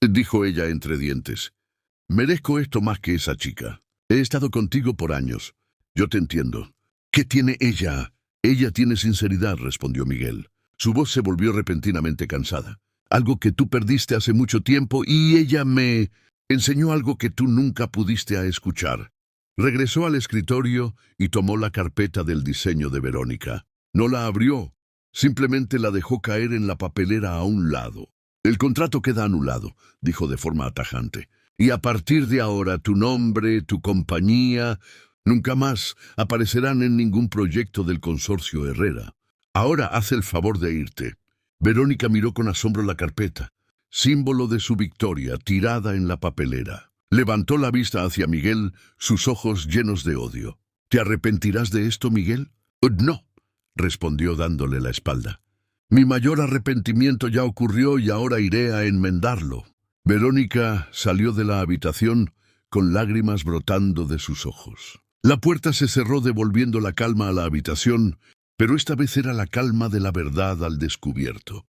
dijo ella entre dientes. «Merezco esto más que esa chica. He estado contigo por años. Yo te entiendo». «¿Qué tiene ella?». «Ella tiene sinceridad», respondió Miguel. Su voz se volvió repentinamente cansada. «Algo que tú perdiste hace mucho tiempo y ella me enseñó algo que tú nunca pudiste escuchar». Regresó al escritorio y tomó la carpeta del diseño de Verónica. No la abrió, simplemente la dejó caer en la papelera a un lado. «El contrato queda anulado», dijo de forma tajante. «Y a partir de ahora tu nombre, tu compañía, nunca más aparecerán en ningún proyecto del consorcio Herrera. Ahora haz el favor de irte». Verónica miró con asombro la carpeta, símbolo de su victoria, tirada en la papelera. Levantó la vista hacia Miguel, sus ojos llenos de odio. «¿Te arrepentirás de esto, Miguel?» «No», respondió dándole la espalda. «Mi mayor arrepentimiento ya ocurrió y ahora iré a enmendarlo». Verónica salió de la habitación con lágrimas brotando de sus ojos. La puerta se cerró devolviendo la calma a la habitación, pero esta vez era la calma de la verdad al descubierto.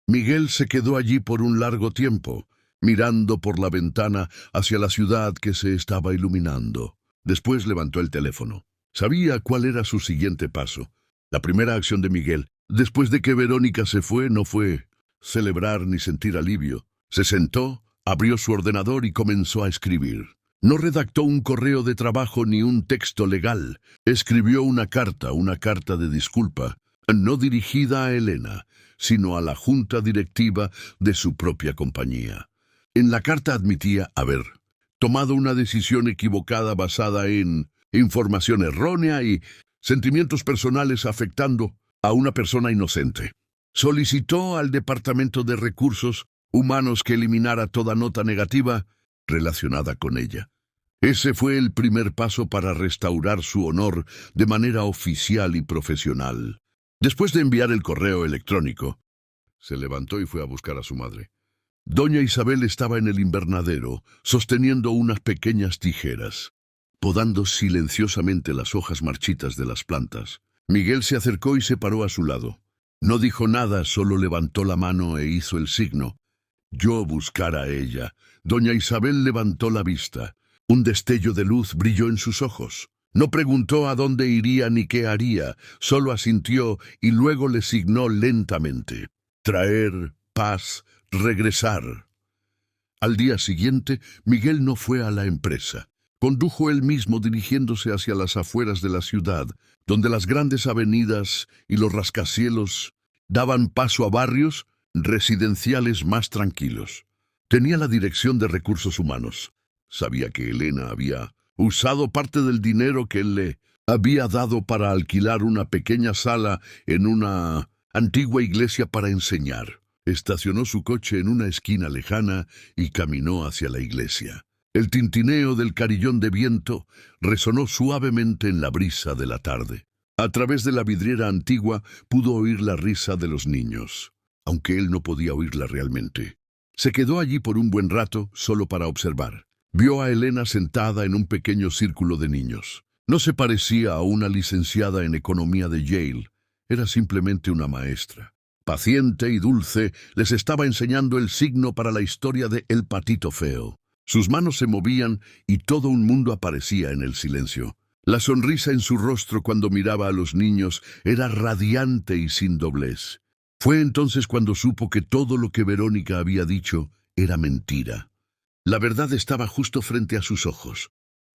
Miguel se quedó allí por un largo tiempo, mirando por la ventana hacia la ciudad que se estaba iluminando. Después levantó el teléfono. Sabía cuál era su siguiente paso. La primera acción de Miguel, después de que Verónica se fue, no fue celebrar ni sentir alivio. Se sentó, abrió su ordenador y comenzó a escribir. No redactó un correo de trabajo ni un texto legal. Escribió una carta de disculpa, no dirigida a Elena, sino a la junta directiva de su propia compañía. En la carta admitía haber tomado una decisión equivocada basada en información errónea y sentimientos personales afectando a una persona inocente. Solicitó al Departamento de Recursos Humanos que eliminara toda nota negativa relacionada con ella. Ese fue el primer paso para restaurar su honor de manera oficial y profesional. Después de enviar el correo electrónico, se levantó y fue a buscar a su madre. Doña Isabel estaba en el invernadero, sosteniendo unas pequeñas tijeras. podando silenciosamente las hojas marchitas de las plantas. Miguel se acercó y se paró a su lado. No dijo nada, solo levantó la mano e hizo el signo. Yo buscar a ella. Doña Isabel levantó la vista. Un destello de luz brilló en sus ojos. No preguntó a dónde iría ni qué haría, solo asintió y luego le signó lentamente. Traer, paz, regresar. Al día siguiente, Miguel no fue a la empresa. Condujo él mismo dirigiéndose hacia las afueras de la ciudad, donde las grandes avenidas y los rascacielos daban paso a barrios residenciales más tranquilos. Tenía la dirección de recursos humanos. Sabía que Elena había usado parte del dinero que él le había dado para alquilar una pequeña sala en una antigua iglesia para enseñar. Estacionó su coche en una esquina lejana y caminó hacia la iglesia. El tintineo del carillón de viento resonó suavemente en la brisa de la tarde. A través de la vidriera antigua pudo oír la risa de los niños, aunque él no podía oírla realmente. Se quedó allí por un buen rato, solo para observar. Vio a Elena sentada en un pequeño círculo de niños. No se parecía a una licenciada en economía de Yale, era simplemente una maestra. Paciente y dulce, les estaba enseñando el signo para la historia de El Patito Feo. Sus manos se movían y todo un mundo aparecía en el silencio. La sonrisa en su rostro cuando miraba a los niños era radiante y sin doblez. Fue entonces cuando supo que todo lo que Verónica había dicho era mentira. La verdad estaba justo frente a sus ojos.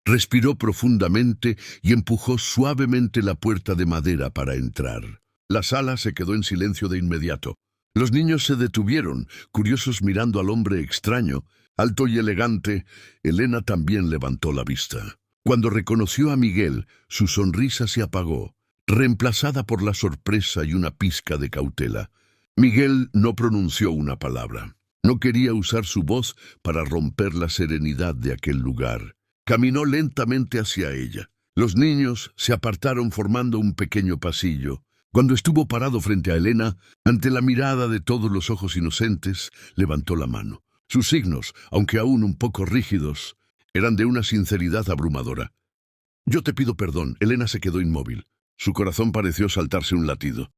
Respiró profundamente y empujó suavemente la puerta de madera para entrar. La sala se quedó en silencio de inmediato. Los niños se detuvieron, curiosos mirando al hombre extraño. Alto y elegante, Elena también levantó la vista. Cuando reconoció a Miguel, su sonrisa se apagó, reemplazada por la sorpresa y una pizca de cautela. Miguel no pronunció una palabra. No quería usar su voz para romper la serenidad de aquel lugar. Caminó lentamente hacia ella. Los niños se apartaron formando un pequeño pasillo. Cuando estuvo parado frente a Elena, ante la mirada de todos los ojos inocentes, levantó la mano. Sus signos, aunque aún un poco rígidos, eran de una sinceridad abrumadora. «Yo te pido perdón». Elena se quedó inmóvil. Su corazón pareció saltarse un latido.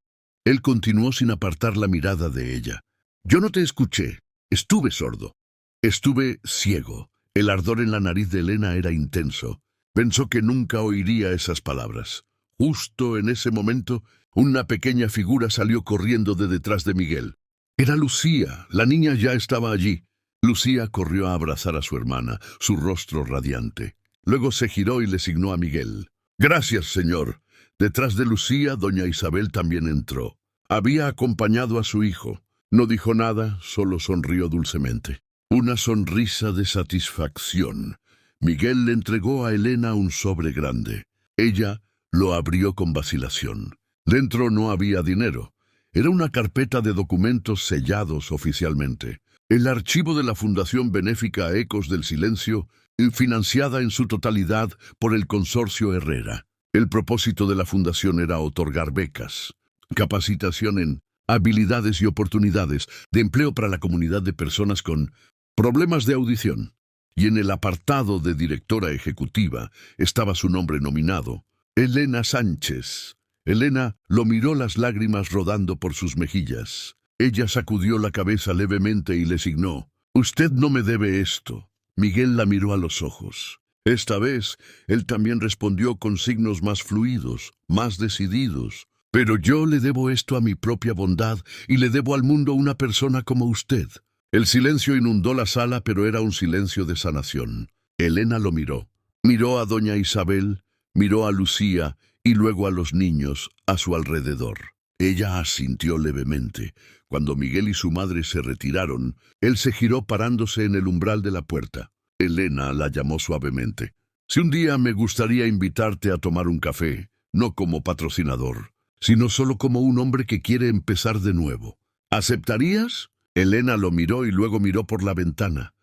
Él continuó sin apartar la mirada de ella. «Yo no te escuché. Estuve sordo. Estuve ciego». El ardor en la nariz de Elena era intenso. Pensó que nunca oiría esas palabras. Justo en ese momento, una pequeña figura salió corriendo de detrás de Miguel. Era Lucía. La niña ya estaba allí. Lucía corrió a abrazar a su hermana, su rostro radiante. Luego se giró y le signó a Miguel. «Gracias, señor». Detrás de Lucía, doña Isabel también entró. Había acompañado a su hijo. No dijo nada, solo sonrió dulcemente. Una sonrisa de satisfacción. Miguel le entregó a Elena un sobre grande. Ella lo abrió con vacilación. Dentro no había dinero. Era una carpeta de documentos sellados oficialmente. El archivo de la Fundación Benéfica Ecos del Silencio, financiada en su totalidad por el Consorcio Herrera. El propósito de la fundación era otorgar becas, capacitación en habilidades y oportunidades de empleo para la comunidad de personas con problemas de audición. Y en el apartado de directora ejecutiva estaba su nombre nominado, Elena Sánchez. Elena lo miró, las lágrimas rodando por sus mejillas. Ella sacudió la cabeza levemente y le signó. «Usted no me debe esto». Miguel la miró a los ojos. Esta vez, él también respondió con signos más fluidos, más decididos. «Pero yo le debo esto a mi propia bondad y le debo al mundo una persona como usted». El silencio inundó la sala, pero era un silencio de sanación. Elena lo miró. Miró a doña Isabel, miró a Lucía y luego a los niños a su alrededor. Ella asintió levemente. Cuando Miguel y su madre se retiraron, él se giró parándose en el umbral de la puerta. Elena la llamó suavemente. «Si un día me gustaría invitarte a tomar un café, no como patrocinador, sino solo como un hombre que quiere empezar de nuevo. ¿Aceptarías?» Elena lo miró y luego miró por la ventana,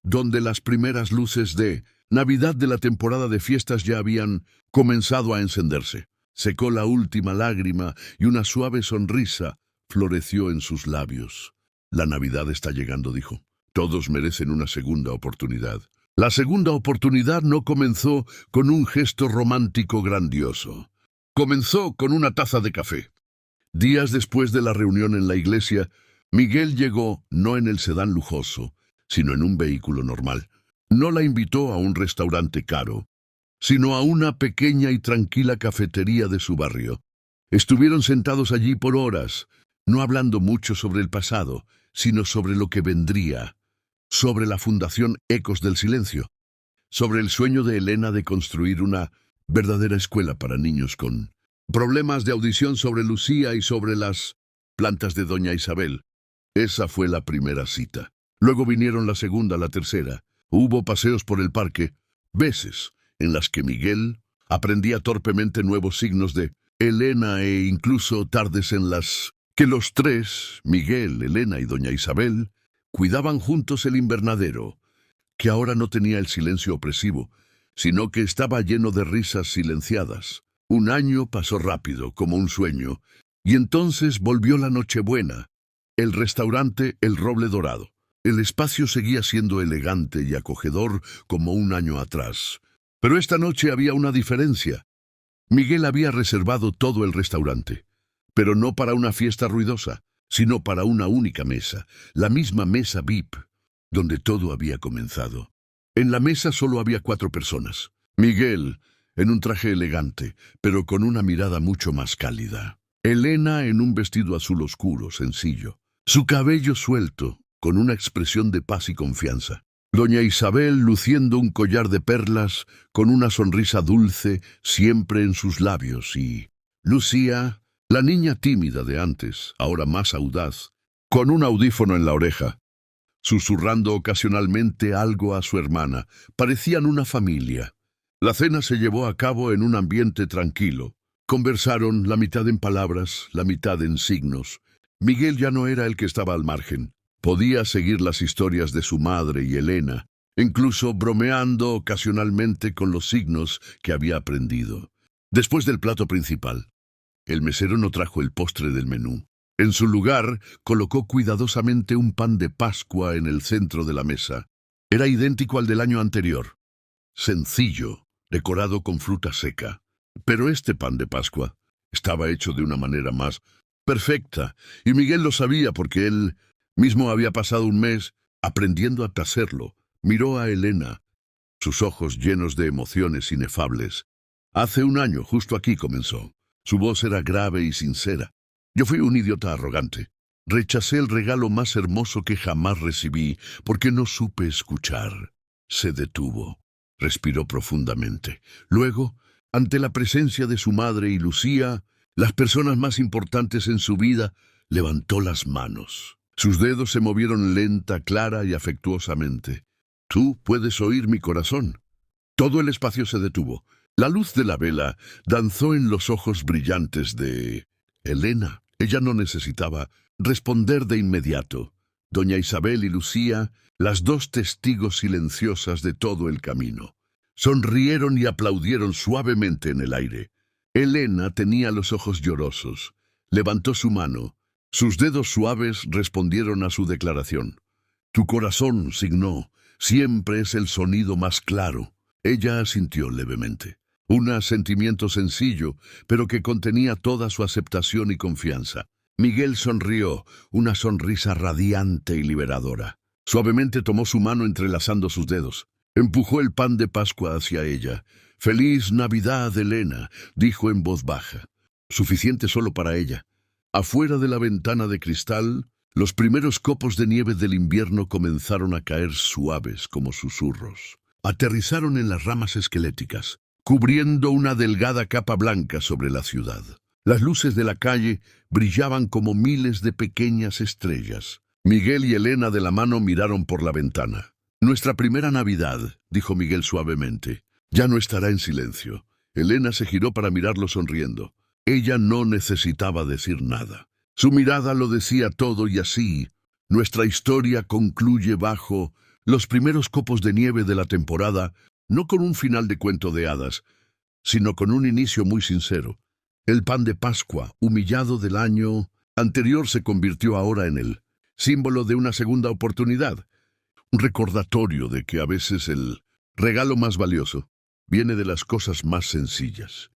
donde las primeras luces de Navidad de la temporada de fiestas ya habían comenzado a encenderse. Secó la última lágrima y una suave sonrisa floreció en sus labios. «La Navidad está llegando», dijo. «Todos merecen una segunda oportunidad. La segunda oportunidad no comenzó con un gesto romántico grandioso. Comenzó con una taza de café. Días después de la reunión en la iglesia, Miguel llegó no en el sedán lujoso, sino en un vehículo normal. No la invitó a un restaurante caro, sino a una pequeña y tranquila cafetería de su barrio. Estuvieron sentados allí por horas, no hablando mucho sobre el pasado, sino sobre lo que vendría, sobre la Fundación Ecos del Silencio, sobre el sueño de Elena de construir una verdadera escuela para niños con problemas de audición, sobre Lucía y sobre las plantas de Doña Isabel. Esa fue la primera cita. Luego vinieron la segunda, la tercera. Hubo paseos por el parque, veces en las que Miguel aprendía torpemente nuevos signos de Elena e incluso tardes en las que los tres, Miguel, Elena y Doña Isabel, cuidaban juntos el invernadero, que ahora no tenía el silencio opresivo, sino que estaba lleno de risas silenciadas. Un año pasó rápido, como un sueño, y entonces volvió la Nochebuena, el restaurante El Roble Dorado. El espacio seguía siendo elegante y acogedor como un año atrás. Pero esta noche había una diferencia. Miguel había reservado todo el restaurante, pero no para una fiesta ruidosa, sino para una única mesa, la misma mesa VIP, donde todo había comenzado. En la mesa solo había 4 personas. Miguel, en un traje elegante, pero con una mirada mucho más cálida. Elena en un vestido azul oscuro, sencillo. Su cabello suelto, con una expresión de paz y confianza. Doña Isabel luciendo un collar de perlas, con una sonrisa dulce siempre en sus labios, y Lucía, la niña tímida de antes, ahora más audaz, con un audífono en la oreja, susurrando ocasionalmente algo a su hermana. Parecían una familia. La cena se llevó a cabo en un ambiente tranquilo. Conversaron, la mitad en palabras, la mitad en signos. Miguel ya no era el que estaba al margen. Podía seguir las historias de su madre y Elena, incluso bromeando ocasionalmente con los signos que había aprendido. Después del plato principal, el mesero no trajo el postre del menú. En su lugar, colocó cuidadosamente un pan de Pascua en el centro de la mesa. Era idéntico al del año anterior. Sencillo, decorado con fruta seca. Pero este pan de Pascua estaba hecho de una manera más perfecta, y Miguel lo sabía porque él mismo había pasado un mes aprendiendo a hacerlo. Miró a Elena, sus ojos llenos de emociones inefables. Hace un año, justo aquí comenzó. Su voz era grave y sincera. Yo fui un idiota arrogante. Rechacé el regalo más hermoso que jamás recibí porque no supe escuchar. Se detuvo. Respiró profundamente. Luego, ante la presencia de su madre y Lucía, las personas más importantes en su vida, levantó las manos. Sus dedos se movieron lenta, clara y afectuosamente. Tú puedes oír mi corazón. Todo el espacio se detuvo. La luz de la vela danzó en los ojos brillantes de Elena. Ella no necesitaba responder de inmediato. Doña Isabel y Lucía, las 2 testigos silenciosas de todo el camino, sonrieron y aplaudieron suavemente en el aire. Elena tenía los ojos llorosos. Levantó su mano. Sus dedos suaves respondieron a su declaración. Tu corazón, signó, siempre es el sonido más claro. Ella asintió levemente. Un asentimiento sencillo, pero que contenía toda su aceptación y confianza. Miguel sonrió, una sonrisa radiante y liberadora. Suavemente tomó su mano entrelazando sus dedos. Empujó el pan de Pascua hacia ella. «Feliz Navidad, Elena», dijo en voz baja. Suficiente solo para ella. Afuera de la ventana de cristal, los primeros copos de nieve del invierno comenzaron a caer suaves como susurros. Aterrizaron en las ramas esqueléticas, cubriendo una delgada capa blanca sobre la ciudad. Las luces de la calle brillaban como miles de pequeñas estrellas. Miguel y Elena de la mano miraron por la ventana. «Nuestra primera Navidad», dijo Miguel suavemente, «ya no estará en silencio». Elena se giró para mirarlo sonriendo. Ella no necesitaba decir nada. Su mirada lo decía todo y así, nuestra historia concluye bajo los primeros copos de nieve de la temporada, no con un final de cuento de hadas, sino con un inicio muy sincero. El pan de Pascua, humillado del año anterior, se convirtió ahora en el símbolo de una segunda oportunidad. Un recordatorio de que a veces el regalo más valioso viene de las cosas más sencillas.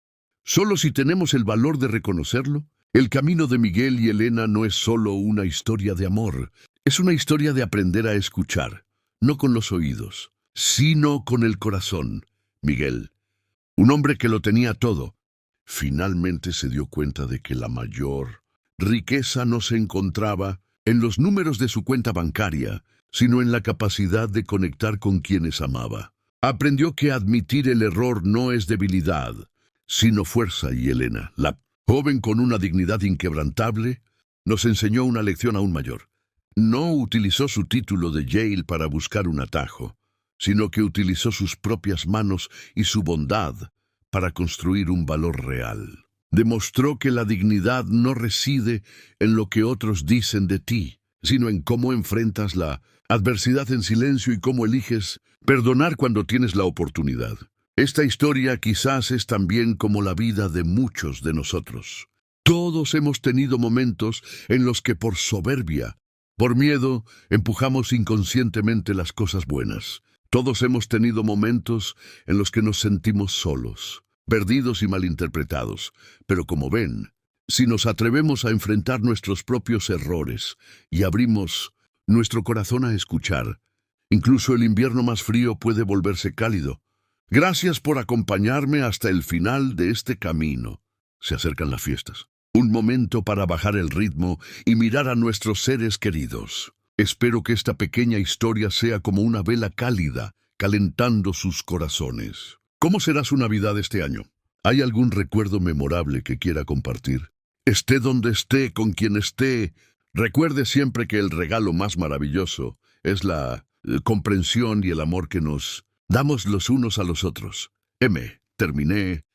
Solo si tenemos el valor de reconocerlo, el camino de Miguel y Elena no es solo una historia de amor, es una historia de aprender a escuchar, no con los oídos, sino con el corazón. Miguel, un hombre que lo tenía todo, finalmente se dio cuenta de que la mayor riqueza no se encontraba en los números de su cuenta bancaria, sino en la capacidad de conectar con quienes amaba. Aprendió que admitir el error no es debilidad, sino fuerza, y Elena, la joven con una dignidad inquebrantable, nos enseñó una lección aún mayor. No utilizó su título de Yale para buscar un atajo, sino que utilizó sus propias manos y su bondad para construir un valor real. Demostró que la dignidad no reside en lo que otros dicen de ti, sino en cómo enfrentas la adversidad en silencio y cómo eliges perdonar cuando tienes la oportunidad. Esta historia quizás es también como la vida de muchos de nosotros. Todos hemos tenido momentos en los que por soberbia, por miedo, empujamos inconscientemente las cosas buenas. Todos hemos tenido momentos en los que nos sentimos solos, perdidos y malinterpretados. Pero como ven, si nos atrevemos a enfrentar nuestros propios errores y abrimos nuestro corazón a escuchar, incluso el invierno más frío puede volverse cálido. Gracias por acompañarme hasta el final de este camino. Se acercan las fiestas. Un momento para bajar el ritmo y mirar a nuestros seres queridos. Espero que esta pequeña historia sea como una vela cálida, calentando sus corazones. ¿Cómo será su Navidad este año? ¿Hay algún recuerdo memorable que quiera compartir? Esté donde esté, con quien esté, recuerde siempre que el regalo más maravilloso es la comprensión y el amor que nos damos los unos a los otros. Terminé